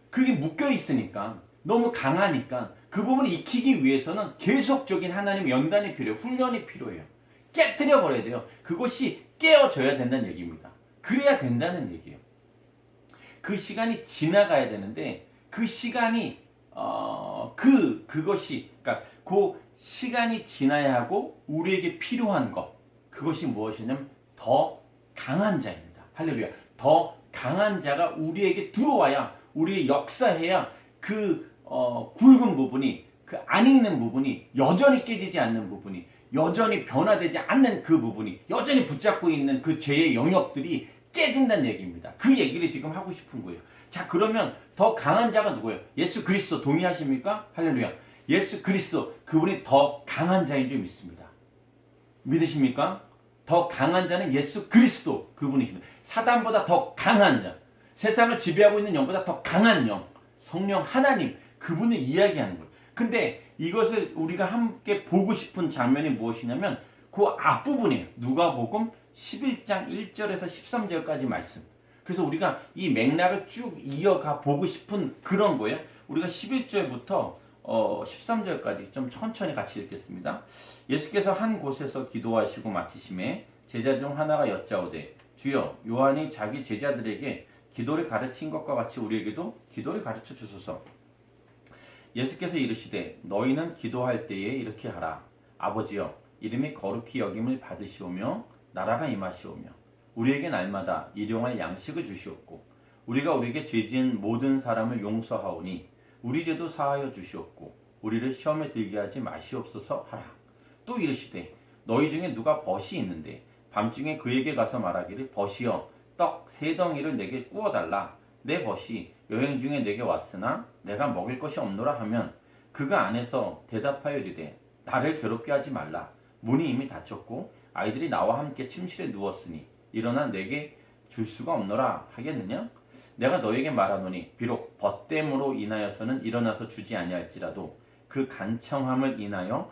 그게 묶여있으니까 너무 강하니까 그 부분을 익히기 위해서는 계속적인 하나님의 연단이 필요해요. 훈련이 필요해요. 깨트려 버려야 돼요. 그것이 깨어져야 된다는 얘기입니다. 그래야 된다는 얘기예요. 그 시간이 지나가야 되는데 그 시간이 그러니까 그 시간이 지나야 하고 우리에게 필요한 것 그것이 무엇이냐면 더 강한 자입니다. 할렐루야. 더 강한 자가 우리에게 들어와야 우리 역사해야 그 굵은 부분이 그 안 익는 부분이 여전히 깨지지 않는 부분이 여전히 변화되지 않는 그 부분이 여전히 붙잡고 있는 그 죄의 영역들이 깨진다는 얘기입니다. 그 얘기를 지금 하고 싶은 거예요. 자, 그러면 더 강한 자가 누구예요? 예수 그리스도 동의하십니까? 할렐루야. 예수 그리스도 그분이 더 강한 자인 줄 믿습니다. 믿으십니까? 더 강한 자는 예수 그리스도 그분이십니다. 사단보다 더 강한 자, 세상을 지배하고 있는 영보다 더 강한 영, 성령 하나님 그분을 이야기하는 거예요. 근데 이것을 우리가 함께 보고 싶은 장면이 무엇이냐면 그 앞부분이에요. 누가복음 11장 1절에서 13절까지 말씀. 그래서 우리가 이 맥락을 쭉 이어가 보고 싶은 그런 거예요. 우리가 11절부터 13절까지 좀 천천히 같이 읽겠습니다. 예수께서 한 곳에서 기도하시고 마치심에 제자 중 하나가 여짜오되 주여 요한이 자기 제자들에게 기도를 가르친 것과 같이 우리에게도 기도를 가르쳐 주소서. 예수께서 이르시되 너희는 기도할 때에 이렇게 하라. 아버지여 이름이 거룩히 여김을 받으시오며 나라가 임하시오며 우리에게 날마다 일용할 양식을 주시옵고 우리가 우리에게 죄지은 모든 사람을 용서하오니 우리 죄도 사하여 주시옵고 우리를 시험에 들게 하지 마시옵소서 하라. 또 이르시되 너희 중에 누가 벗이 있는데 밤중에 그에게 가서 말하기를 벗이여 떡 3덩이를 내게 구워달라. 내 벗이 여행 중에 내게 왔으나 내가 먹일 것이 없노라 하면 그가 안에서 대답하여 이르되 나를 괴롭게 하지 말라. 문이 이미 닫혔고 아이들이 나와 함께 침실에 누웠으니 일어나 내게 줄 수가 없노라 하겠느냐? 내가 너에게 말하노니 비록 벗됨으로 인하여서는 일어나서 주지 아니할지라도 그 간청함을 인하여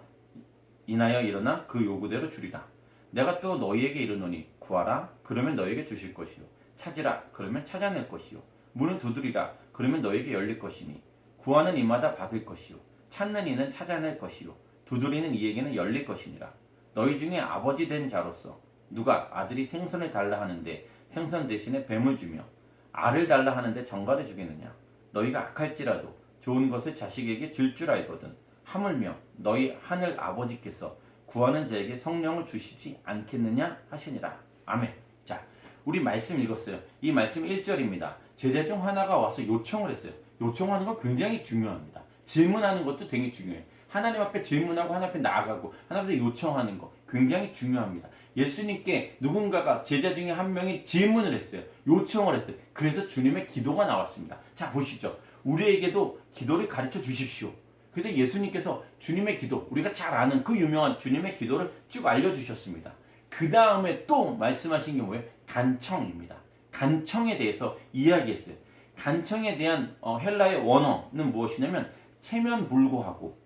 일어나 그 요구대로 주리라. 내가 또 너희에게 이르노니 구하라 그러면 너에게 주실 것이요 찾으라 그러면 찾아낼 것이요 문을 두드리라 그러면 너에게 열릴 것이니 구하는 이마다 받을 것이요 찾는 이는 찾아낼 것이요 두드리는 이에게는 열릴 것이니라. 너희 중에 아버지 된 자로서 누가 아들이 생선을 달라 하는데 생선 대신에 뱀을 주며 알을 달라 하는데 정갈을 주겠느냐? 너희가 악할지라도 좋은 것을 자식에게 줄 줄 알거든 하물며 너희 하늘 아버지께서 구하는 자에게 성령을 주시지 않겠느냐 하시니라. 아멘. 자, 우리 말씀 읽었어요. 이 말씀 1절입니다. 제자 중 하나가 와서 요청을 했어요. 요청하는 거 굉장히 중요합니다. 질문하는 것도 되게 중요해요. 하나님 앞에 질문하고 하나님 앞에 나아가고 하나님 앞에 요청하는 거 굉장히 중요합니다. 예수님께 누군가가 제자 중에 한 명이 질문을 했어요. 요청을 했어요. 그래서 주님의 기도가 나왔습니다. 자, 보시죠. 우리에게도 기도를 가르쳐 주십시오. 그래서 예수님께서 주님의 기도, 우리가 잘 아는 그 유명한 주님의 기도를 쭉 알려주셨습니다. 그 다음에 또 말씀하신 게 뭐예요? 간청입니다. 간청에 대해서 이야기했어요. 간청에 대한 헬라의 원어는 무엇이냐면 체면불고하고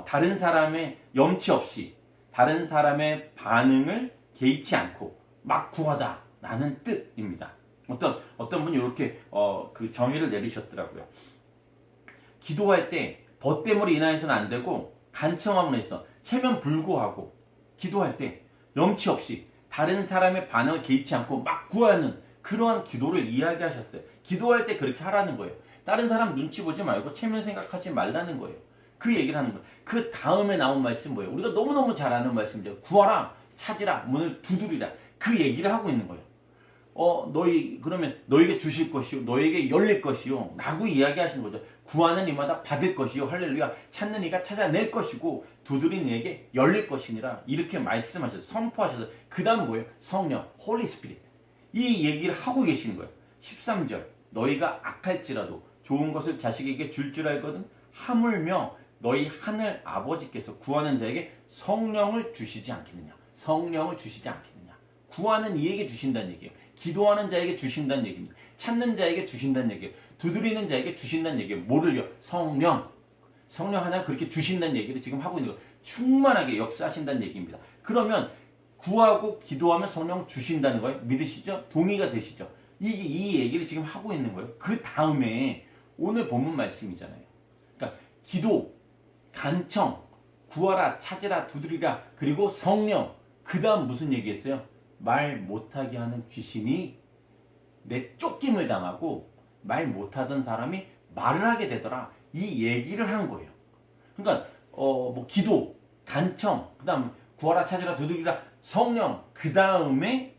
다른 사람의 염치 없이 다른 사람의 반응을 개의치 않고 막 구하다라는 뜻입니다. 어떤 분이 이렇게 그 정의를 내리셨더라고요. 기도할 때 벗됨으로 인하여서는 안 되고 간청함으로 해서 체면불고하고 기도할 때 염치 없이 다른 사람의 반응을 개의치 않고 막 구하는 그러한 기도를 이야기하셨어요. 기도할 때 그렇게 하라는 거예요. 다른 사람 눈치 보지 말고 체면 생각하지 말라는 거예요. 그 얘기를 하는 거예요. 그 다음에 나온 말씀 뭐예요? 우리가 너무너무 잘 아는 말씀이죠. 구하라, 찾으라, 문을 두드리라. 그 얘기를 하고 있는 거예요. 그러면 너에게 주실 것이요, 너에게 열릴 것이요 라고 이야기하시는 거죠. 구하는 이마다 받을 것이요, 할렐루야. 찾는 이가 찾아낼 것이고 두드리는 이에게 열릴 것이니라. 이렇게 말씀하셔서 선포하셔서 그 다음 뭐예요? 성령, 홀리 스피릿. 이 얘기를 하고 계시는 거예요. 13절 너희가 악할지라도 좋은 것을 자식에게 줄 줄 알거든 하물며 너희 하늘 아버지께서 구하는 자에게 성령을 주시지 않겠느냐. 성령을 주시지 않겠느냐. 구하는 이에게 주신다는 얘기예요. 기도하는 자에게 주신다는 얘기입니다. 찾는 자에게 주신다는 얘기예요. 두드리는 자에게 주신다는 얘기예요. 뭐를요? 성령. 성령 하나 그렇게 주신다는 얘기를 지금 하고 있는 거예요. 충만하게 역사하신다는 얘기입니다. 그러면 구하고 기도하면 성령을 주신다는 거예요. 믿으시죠? 동의가 되시죠? 이 얘기를 지금 하고 있는 거예요. 그 다음에 오늘 본문 말씀이잖아요. 그러니까 기도, 간청, 구하라, 찾으라, 두드리라, 그리고 성령. 그 다음 무슨 얘기했어요? 말 못하게 하는 귀신이 내 쫓김을 당하고 말 못하던 사람이 말을 하게 되더라. 이 얘기를 한 거예요. 그러니까 기도, 간청, 그 다음 구하라, 찾으라, 두드리라, 성령, 그 다음에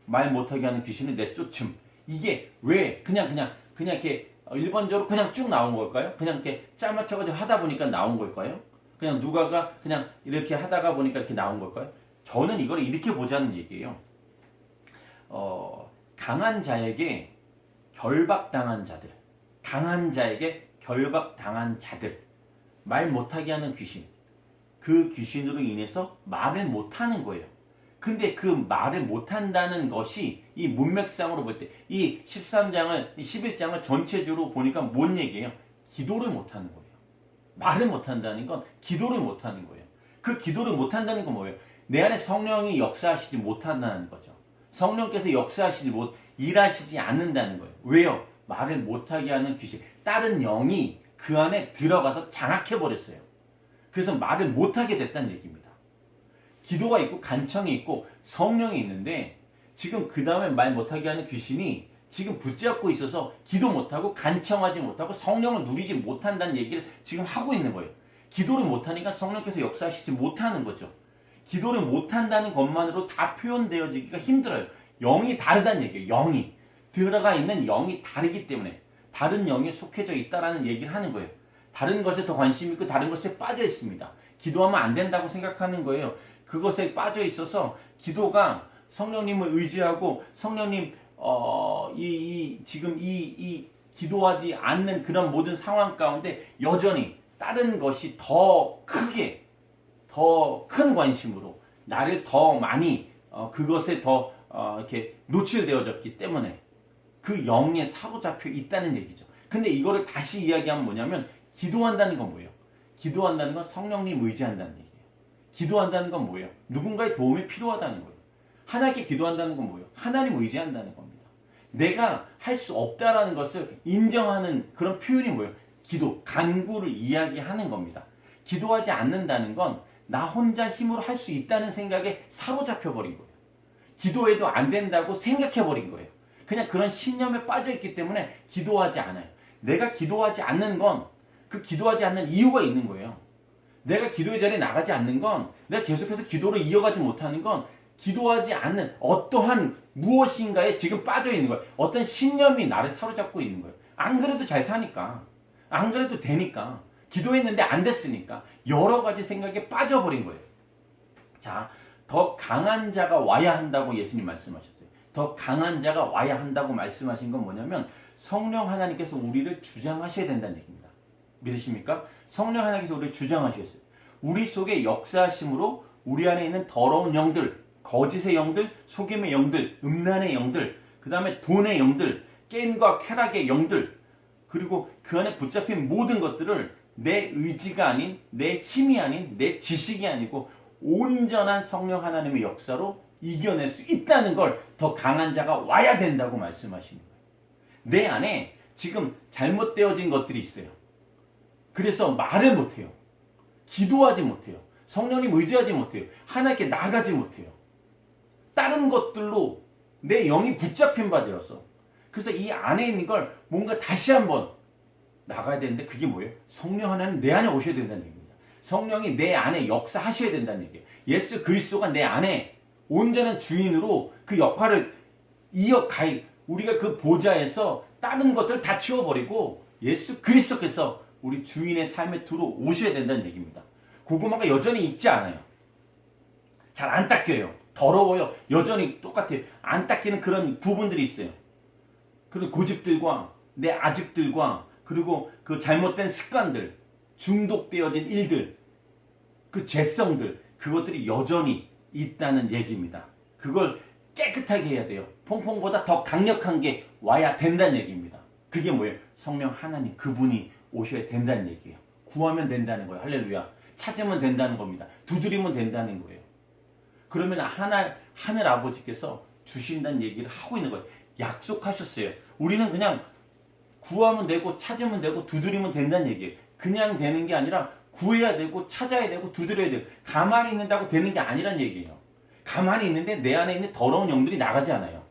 말 못하게 하는 귀신을 내쫓음. 이게 왜 그냥 이렇게 일반적으로 그냥 쭉 나온 걸까요? 그냥 이렇게 짤 맞춰가지고 하다 보니까 나온 걸까요? 그냥 누가가 그냥 이렇게 하다가 보니까 이렇게 나온 걸까요? 저는 이걸 이렇게 보자는 얘기예요. 강한 자에게 결박당한 자들, 강한 자에게 결박당한 자들, 말 못하게 하는 귀신, 그 귀신으로 인해서 말을 못하는 거예요. 근데 그 말을 못한다는 것이 이 문맥상으로 볼 때 이 13장을, 11장을 전체적으로 보니까 뭔 얘기예요? 기도를 못하는 거예요. 말을 못한다는 건 기도를 못하는 거예요. 그 기도를 못한다는 건 뭐예요? 내 안에 성령이 역사하시지 못한다는 거죠. 성령께서 일하시지 않는다는 거예요. 왜요? 말을 못하게 하는 귀신, 다른 영이 그 안에 들어가서 장악해버렸어요. 그래서 말을 못하게 됐다는 얘기입니다. 기도가 있고 간청이 있고 성령이 있는데 지금 그 다음에 말 못하게 하는 귀신이 지금 붙잡고 있어서 기도 못하고 간청하지 못하고 성령을 누리지 못한다는 얘기를 지금 하고 있는 거예요. 기도를 못하니까 성령께서 역사하시지 못하는 거죠. 기도를 못한다는 것만으로 다 표현되어지기가 힘들어요. 영이 다르다는 얘기예요. 영이. 들어가 있는 영이 다르기 때문에 다른 영에 속해져 있다라는 얘기를 하는 거예요. 다른 것에 더 관심 있고 다른 것에 빠져 있습니다. 기도하면 안 된다고 생각하는 거예요. 그것에 빠져 있어서 기도가 성령님을 의지하고 성령님 지금 이 기도하지 않는 그런 모든 상황 가운데 여전히 다른 것이 더 크게, 더 큰 관심으로 나를 더 많이 그것에 더 이렇게 노출되어졌기 때문에 그 영에 사로잡혀 있다는 얘기죠. 근데 이거를 다시 이야기하면 뭐냐면 기도한다는 건 뭐예요? 기도한다는 건 성령님 의지한다는 얘기예요. 기도한다는 건 뭐예요? 누군가의 도움이 필요하다는 거예요. 하나님께 기도한다는 건 뭐예요? 하나님 의지한다는 겁니다. 내가 할 수 없다라는 것을 인정하는 그런 표현이 뭐예요? 기도, 간구를 이야기하는 겁니다. 기도하지 않는다는 건 나 혼자 힘으로 할 수 있다는 생각에 사로잡혀 버린 거예요. 기도해도 안 된다고 생각해 버린 거예요. 그냥 그런 신념에 빠져 있기 때문에 기도하지 않아요. 내가 기도하지 않는 건 그 기도하지 않는 이유가 있는 거예요. 내가 기도의 자리에 나가지 않는 건, 내가 계속해서 기도를 이어가지 못하는 건 기도하지 않는 어떠한 무엇인가에 지금 빠져 있는 거예요. 어떤 신념이 나를 사로잡고 있는 거예요. 안 그래도 잘 사니까, 안 그래도 되니까, 기도했는데 안 됐으니까 여러 가지 생각에 빠져버린 거예요. 자, 더 강한 자가 와야 한다고 예수님 말씀하셨어요. 더 강한 자가 와야 한다고 말씀하신 건 뭐냐면 성령 하나님께서 우리를 주장하셔야 된다는 얘기입니다. 믿으십니까? 성령 하나님께서 우리를 주장하시겠어요. 우리 속에 역사하심으로 우리 안에 있는 더러운 영들, 거짓의 영들, 속임의 영들, 음란의 영들, 그 다음에 돈의 영들, 게임과 쾌락의 영들, 그리고 그 안에 붙잡힌 모든 것들을 내 의지가 아닌, 내 힘이 아닌, 내 지식이 아니고 온전한 성령 하나님의 역사로 이겨낼 수 있다는 걸 더 강한 자가 와야 된다고 말씀하시는 거예요. 내 안에 지금 잘못되어진 것들이 있어요. 그래서 말을 못해요. 기도하지 못해요. 성령님 의지하지 못해요. 하나님께 나가지 못해요. 다른 것들로 내 영이 붙잡힌 바 되어서, 그래서 이 안에 있는 걸 뭔가 다시 한번 나가야 되는데 그게 뭐예요? 성령 하나님 내 안에 오셔야 된다는 얘기입니다. 성령이 내 안에 역사하셔야 된다는 얘기예요. 예수 그리스도가 내 안에 온전한 주인으로 그 역할을 이어가야, 우리가 그 보좌에서 다른 것들 다 치워버리고 예수 그리스도께서 우리 주인의 삶에 들어오셔야 된다는 얘기입니다. 고구마가 여전히 있지 않아요. 잘 안 닦여요. 더러워요. 여전히 똑같아요. 안 닦이는 그런 부분들이 있어요. 그런 고집들과 내 아집들과 그리고 그 잘못된 습관들, 중독되어진 일들, 그 죄성들, 그것들이 여전히 있다는 얘기입니다. 그걸 깨끗하게 해야 돼요. 퐁퐁보다 더 강력한 게 와야 된다는 얘기입니다. 그게 뭐예요? 성령 하나님 그분이 오셔야 된다는 얘기예요. 구하면 된다는 거예요. 할렐루야. 찾으면 된다는 겁니다. 두드리면 된다는 거예요. 그러면 하늘 아버지께서 주신다는 얘기를 하고 있는 거예요. 약속하셨어요. 우리는 그냥 구하면 되고 찾으면 되고 두드리면 된다는 얘기예요. 그냥 되는 게 아니라 구해야 되고 찾아야 되고 두드려야 되고 가만히 있는다고 되는 게 아니란 얘기예요. 가만히 있는데 내 안에 있는 더러운 영들이 나가지 않아요.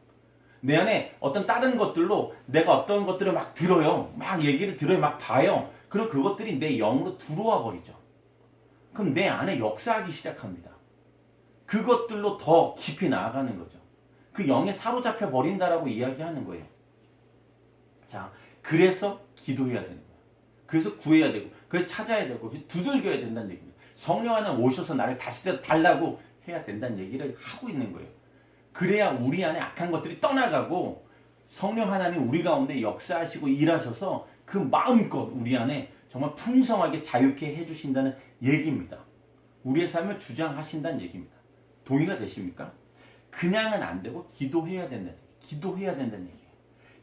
내 안에 어떤 다른 것들로 내가 어떤 것들을 막 들어요. 막 얘기를 들어요. 막 봐요. 그럼 그것들이 내 영으로 들어와 버리죠. 그럼 내 안에 역사하기 시작합니다. 그것들로 더 깊이 나아가는 거죠. 그 영에 사로잡혀 버린다라고 이야기하는 거예요. 자, 그래서 기도해야 되는 거예요. 그래서 구해야 되고, 그래서 찾아야 되고, 두들겨야 된다는 얘기입니다. 성령 하나님 오셔서 나를 다스려 달라고 해야 된다는 얘기를 하고 있는 거예요. 그래야 우리 안에 악한 것들이 떠나가고 성령 하나님 우리 가운데 역사하시고 일하셔서 그 마음껏 우리 안에 정말 풍성하게 자유케 해주신다는 얘기입니다. 우리의 삶을 주장하신다는 얘기입니다. 동의가 되십니까? 그냥은 안 되고 기도해야 된다는 얘기예요. 기도해야 된다는 얘기예요.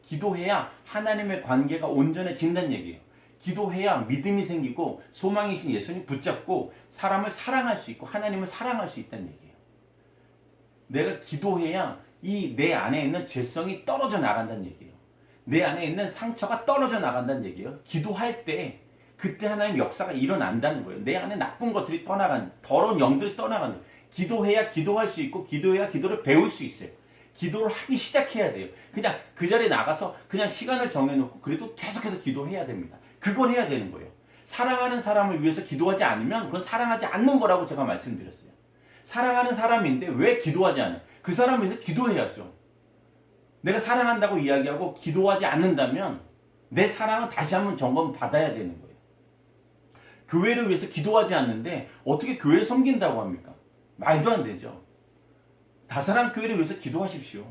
기도해야 하나님의 관계가 온전해진다는 얘기예요. 기도해야 믿음이 생기고 소망이신 예수님 붙잡고 사람을 사랑할 수 있고 하나님을 사랑할 수 있다는 얘기예요. 내가 기도해야 이 내 안에 있는 죄성이 떨어져 나간다는 얘기예요. 내 안에 있는 상처가 떨어져 나간다는 얘기예요. 기도할 때 그때 하나님 역사가 일어난다는 거예요. 내 안에 나쁜 것들이 떠나가는, 더러운 영들이 떠나가는 거예요. 기도해야 기도할 수 있고 기도해야 기도를 배울 수 있어요. 기도를 하기 시작해야 돼요. 그냥 그 자리에 나가서 그냥 시간을 정해놓고 그래도 계속해서 기도해야 됩니다. 그걸 해야 되는 거예요. 사랑하는 사람을 위해서 기도하지 않으면 그건 사랑하지 않는 거라고 제가 말씀드렸어요. 사랑하는 사람인데 왜 기도하지 않아요? 그 사람을 위해서 기도해야죠. 내가 사랑한다고 이야기하고 기도하지 않는다면 내 사랑은 다시 한번 점검 받아야 되는 거예요. 교회를 위해서 기도하지 않는데 어떻게 교회를 섬긴다고 합니까? 말도 안 되죠. 다사랑 교회를 위해서 기도하십시오.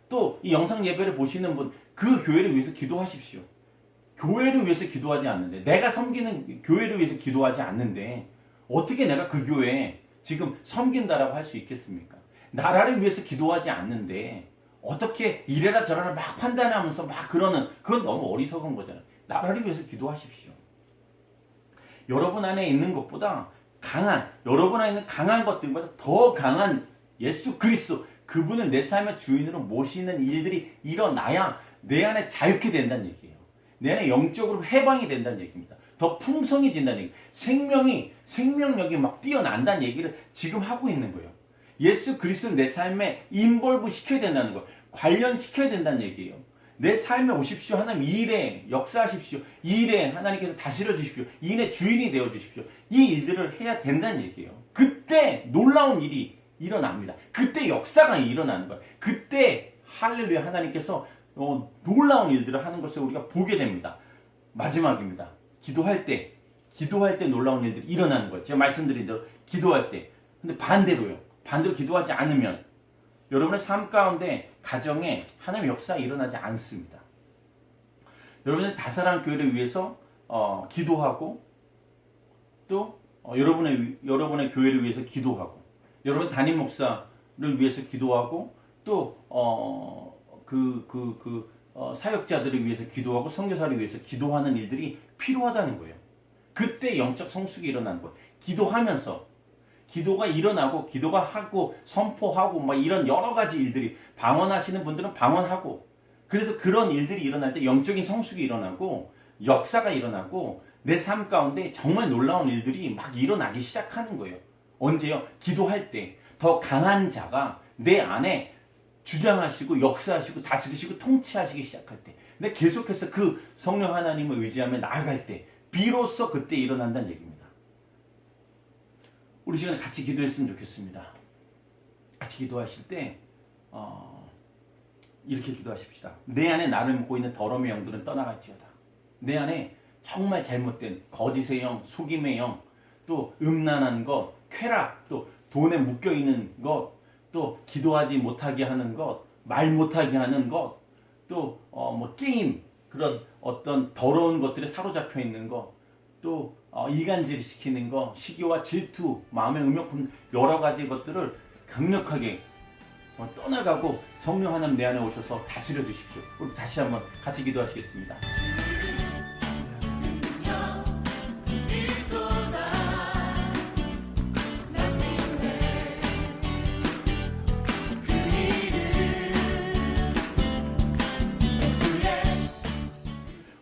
또 이 영상 예배를 보시는 분, 그 교회를 위해서 기도하십시오. 교회를 위해서 기도하지 않는데, 내가 섬기는 교회를 위해서 기도하지 않는데 어떻게 내가 그 교회에 지금 섬긴다라고 할 수 있겠습니까? 나라를 위해서 기도하지 않는데 어떻게 이래라 저래라 막 판단하면서 막 그러는, 그건 너무 어리석은 거잖아요. 나라를 위해서 기도하십시오. 여러분 안에 있는 것보다 여러분 안에 있는 강한 것들보다 더 강한 예수 그리스도, 그분은 내 삶의 주인으로 모시는 일들이 일어나야 내 안에 자유케 된다는 얘기예요. 내 안에 영적으로 해방이 된다는 얘기입니다. 더 풍성해진다는 얘기. 생명력이 막 뛰어난다는 얘기를 지금 하고 있는 거예요. 예수 그리스도는 내 삶에 인볼브 시켜야 된다는 거, 관련시켜야 된다는 얘기예요. 내 삶에 오십시오. 하나님 이 일에 역사하십시오. 이 일에 하나님께서 다스려 주십시오. 이 일의 주인이 되어 주십시오. 이 일들을 해야 된다는 얘기예요. 그때 놀라운 일이 일어납니다. 그때 역사가 일어나는 거예요. 그때 할렐루야 하나님께서 놀라운 일들을 하는 것을 우리가 보게 됩니다. 마지막입니다. 기도할 때 놀라운 일들이 일어나는 거예요. 제가 말씀드린 대로 기도할 때. 근데 반대로 기도하지 않으면 여러분의 삶 가운데 가정에 하나님의 역사가 일어나지 않습니다. 여러분의 다사랑 교회를 위해서 기도하고 또 여러분의 교회를 위해서 기도하고 여러분 담임 목사를 위해서 기도하고 또 사역자들을 위해서 기도하고 선교사를 위해서 기도하는 일들이 필요하다는 거예요. 그때 영적 성숙이 일어나는 거예요. 기도가 일어나고 기도가 하고 선포하고 막 이런 여러 가지 일들이, 방언하시는 분들은 방언하고, 그래서 그런 일들이 일어날 때 영적인 성숙이 일어나고 역사가 일어나고 내 삶 가운데 정말 놀라운 일들이 막 일어나기 시작하는 거예요. 언제요? 기도할 때 더 강한 자가 내 안에 주장하시고 역사하시고 다스리시고 통치하시기 시작할 때, 근데 계속해서 그 성령 하나님을 의지하며 나아갈 때 비로소 그때 일어난다는 얘기입니다. 우리 시간에 같이 기도했으면 좋겠습니다. 같이 기도하실 때 이렇게 기도하십시다. 내 안에 나를 묶고 있는 더러움의 영들은 떠나갈지어다. 내 안에 정말 잘못된 거짓의 영, 속임의 영, 또 음란한 것, 쾌락, 또 돈에 묶여있는 것, 또 기도하지 못하게 하는 것, 말 못하게 하는 것, 또 게임, 그런 어떤 더러운 것들에 사로잡혀 있는 것, 또 이간질 시키는 것, 시기와 질투, 마음의 음욕품, 여러 가지 것들을 강력하게 떠나가고 성령 하나님 내 안에 오셔서 다스려 주십시오. 우리 다시 한번 같이 기도하시겠습니다.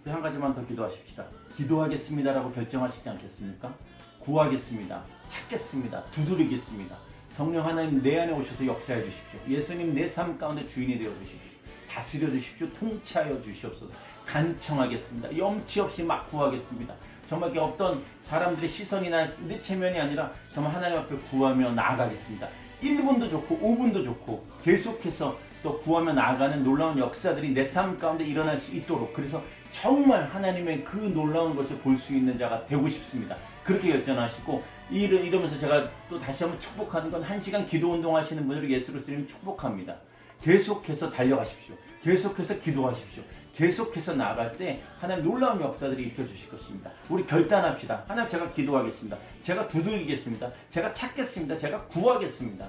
한 가지만 더 기도하십시다. 기도하겠습니다라고 결정하시지 않겠습니까? 구하겠습니다. 찾겠습니다. 두드리겠습니다. 성령 하나님 내 안에 오셔서 역사해 주십시오. 예수님 내 삶 가운데 주인이 되어 주십시오. 다스려 주십시오. 통치하여 주시옵소서. 간청하겠습니다. 염치 없이 막 구하겠습니다. 정말 어떤 사람들의 시선이나 내 체면이 아니라 정말 하나님 앞에 구하며 나아가겠습니다. 1분도 좋고 5분도 좋고 계속해서 또 구하며 나아가는 놀라운 역사들이 내 삶 가운데 일어날 수 있도록, 그래서 정말 하나님의 그 놀라운 것을 볼 수 있는 자가 되고 싶습니다. 그렇게 결정하시고, 이러면서 제가 또 다시 한번 축복하는 건 1시간 기도 운동 하시는 분들을 예수 그리스도님 축복합니다. 계속해서 달려가십시오. 계속해서 기도하십시오. 계속해서 나아갈 때 하나님 놀라운 역사들이 일으켜주실 것입니다. 우리 결단합시다. 하나님 제가 기도하겠습니다. 제가 두들기겠습니다. 제가 찾겠습니다. 제가 구하겠습니다.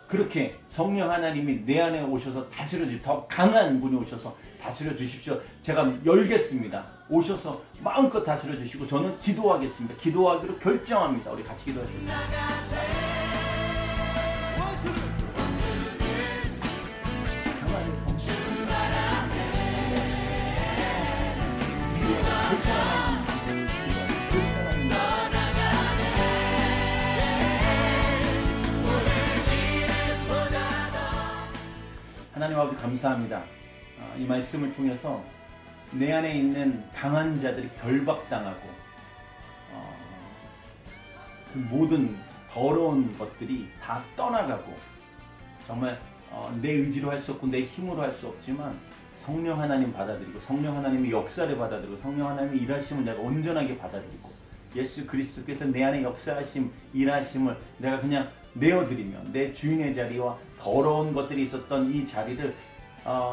그렇게 성령 하나님이 내 안에 오셔서 다스려 주십시오. 더 강한 분이 오셔서 다스려 주십시오. 제가 열겠습니다. 오셔서 마음껏 다스려 주시고 저는 기도하겠습니다. 기도하기로 결정합니다. 우리 같이 기도하겠습니다. 하나님 아버지 감사합니다. 이 말씀을 통해서 내 안에 있는 강한 자들이 결박당하고 그 모든 더러운 것들이 다 떠나가고 정말 내 의지로 할 수 없고 내 힘으로 할 수 없지만 성령 하나님 받아들이고 성령 하나님의 역사를 받아들이고 성령 하나님의 일하심을 내가 온전하게 받아들이고 예수 그리스도께서 내 안에 역사하심, 일하심을 내가 그냥 내어드리며 내 주인의 자리와 더러운 것들이 있었던 이 자리를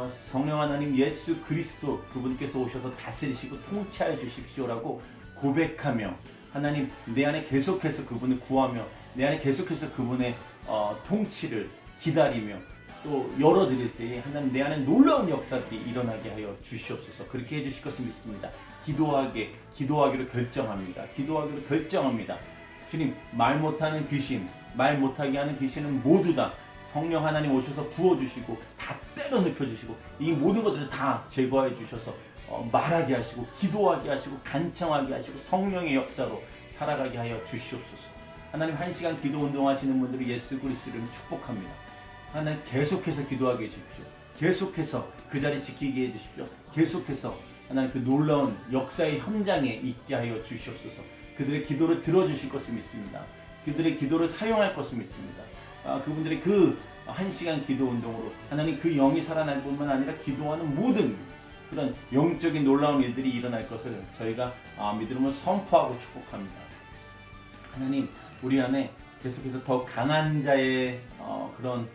성령 하나님 예수 그리스도 그분께서 오셔서 다스리시고 통치하여 주십시오라고 고백하며 하나님 내 안에 계속해서 그분을 구하며 내 안에 계속해서 그분의 통치를 기다리며 또 열어드릴 때에 하나님 내 안에 놀라운 역사들이 일어나게 하여 주시옵소서. 그렇게 해주실 것을 믿습니다. 기도하기로 결정합니다. 기도하기로 결정합니다. 주님, 말 못하는 귀신, 말 못하게 하는 귀신은 모두 다 성령 하나님 오셔서 부어주시고 다 때려 눕혀주시고 이 모든 것들을 다 제거해 주셔서 말하게 하시고 기도하게 하시고 간청하게 하시고 성령의 역사로 살아가게 하여 주시옵소서. 하나님, 1시간 기도 운동하시는 분들을 예수 그리스도 이름으로 축복합니다. 하나님, 계속해서 기도하게 해주십시오. 계속해서 그 자리 지키게 해주십시오. 계속해서 하나님 그 놀라운 역사의 현장에 있게 하여 주시옵소서. 그들의 기도를 들어주실 것을 믿습니다. 그들의 기도를 사용할 것을 믿습니다. 그분들의 그 1시간 기도 운동으로 하나님 그 영이 살아날 뿐만 아니라 기도하는 모든 그런 영적인 놀라운 일들이 일어날 것을 저희가 믿음으로 선포하고 축복합니다. 하나님, 우리 안에 계속해서 더 강한 자의 그런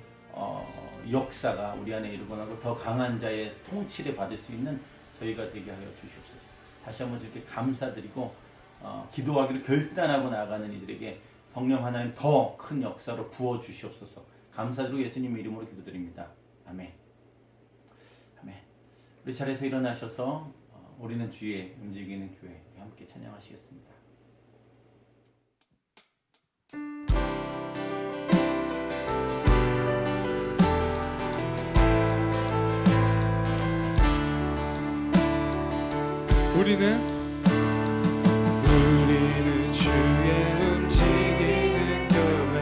역사가 우리 안에 일어나고 더 강한 자의 통치를 받을 수 있는 저희가 되게 하여 주시옵소서. 다시 한번 이렇게 감사드리고 기도하기로 결단하고 나아가는 이들에게 성령 하나님 더 큰 역사로 부어 주시옵소서. 감사드리고 예수님 이름으로 기도드립니다. 아멘. 아멘. 우리 자리에서 일어나셔서 우리는 주의 움직이는 교회 함께 찬양하시겠습니다. 우리는 주의 움직이는 교회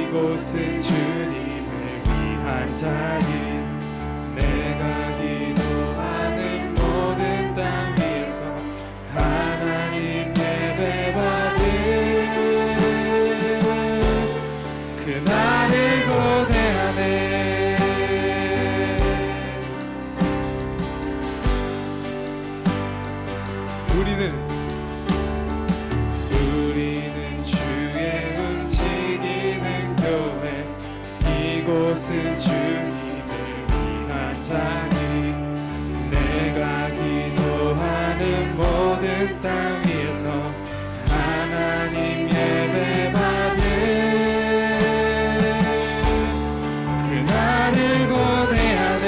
이곳은 주님을 위한 자리 내가 기도하는 모든 땅 위에서 하나님 예배받은 그날을 고대하네. 우리는 주의 움직이는 교회 이곳은 주님을 위한 자리 내가 기도하는 모든 땅 위에서 하나님 예배받은 그날을 고대하네.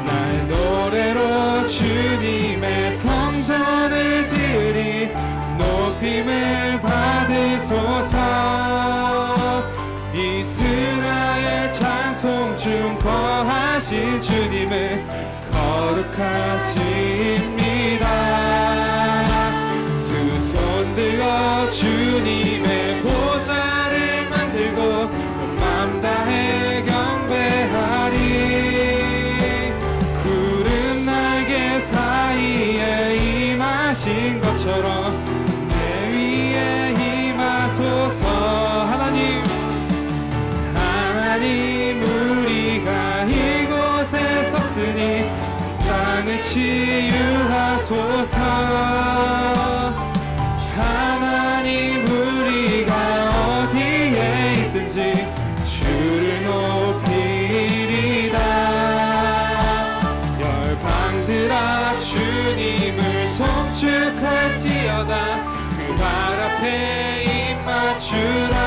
날 노래로 주님의 성전을 지으리 높임을 받으소서. 이스라엘 찬송 중 거하신 주님은 거룩하십니다. 두 손 들어 주님의 보좌를 만들고 맘 다해 경배하리. 구름 날개 사이에 임하신 것처럼 내 위에 임하소서. 하나님 우리가 이곳에 섰으니 땅을 치유하소서. 하나님 우리가 어디에 있든지 주를 높이리다. 열방들아 주님을 송축할지어다. 그 발 앞에 입 맞추라.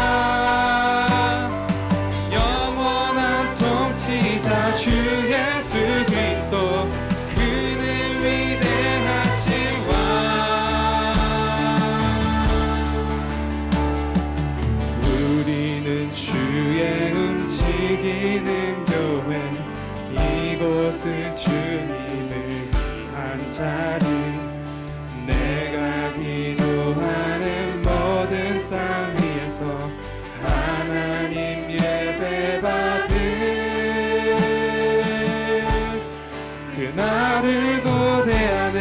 영원한 통치자 주 예수 그리스도 그는 위대하신 왕. 우리는 주의 움직이는 교회 이곳은 주님을 위한 자리 내가 기도하는 모든 땅 위에서 하나님 예배받은 그날을 고대하네.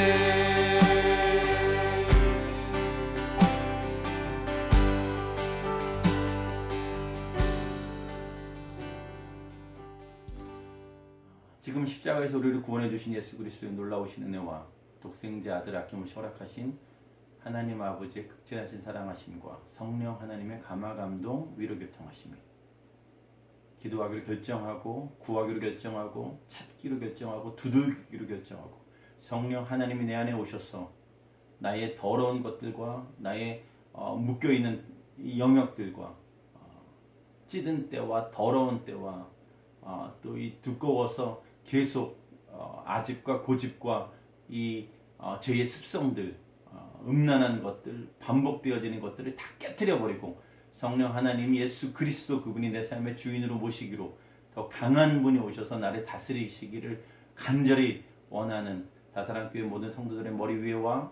지금 십자가에서 우리를 구원해 주신 예수 그리스도의 놀라우신 은혜와 독생자 아들 아낌없이 허락하신 하나님 아버지의 극진하신 사랑하심과 성령 하나님의 감화 감동 위로 교통하심이 기도하기로 결정하고 구하기로 결정하고 찾기로 결정하고 두들기로 결정하고 성령 하나님이 내 안에 오셔서 나의 더러운 것들과 나의 묶여있는 이 영역들과 찌든 때와 더러운 때와 또 이 두꺼워서 계속 아집과 고집과 이 죄의 습성들 음란한 것들 반복되어지는 것들을 다 깨뜨려 버리고 성령 하나님 예수 그리스도 그분이 내 삶의 주인으로 모시기로 더 강한 분이 오셔서 나를 다스리시기를 간절히 원하는 다사랑교회 모든 성도들의 머리 위에와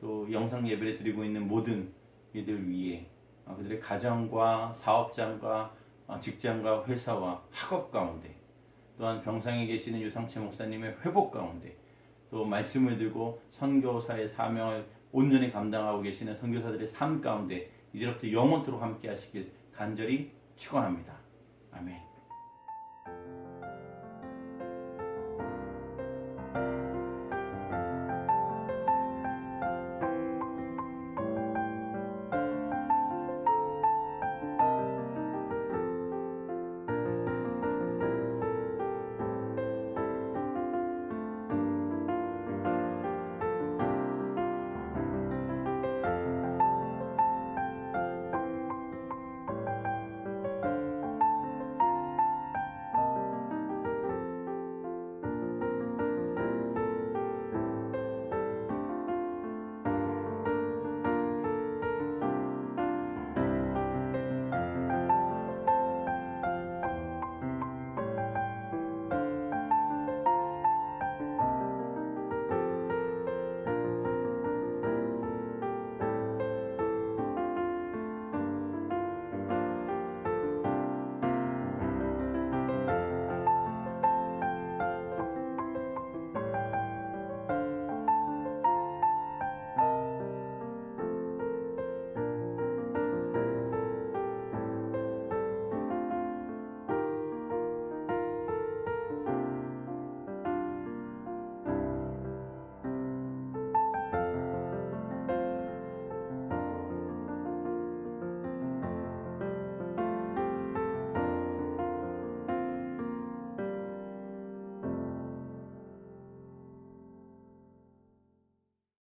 또 영상 예배를 드리고 있는 모든 이들 위에 그들의 가정과 사업장과 직장과 회사와 학업 가운데 또한 병상에 계시는 유상채 목사님의 회복 가운데 또 말씀을 들고 선교사의 사명을 온전히 감당하고 계시는 선교사들의 삶 가운데 이제부터 영원토록 함께 하시길 간절히 축원합니다. 아멘.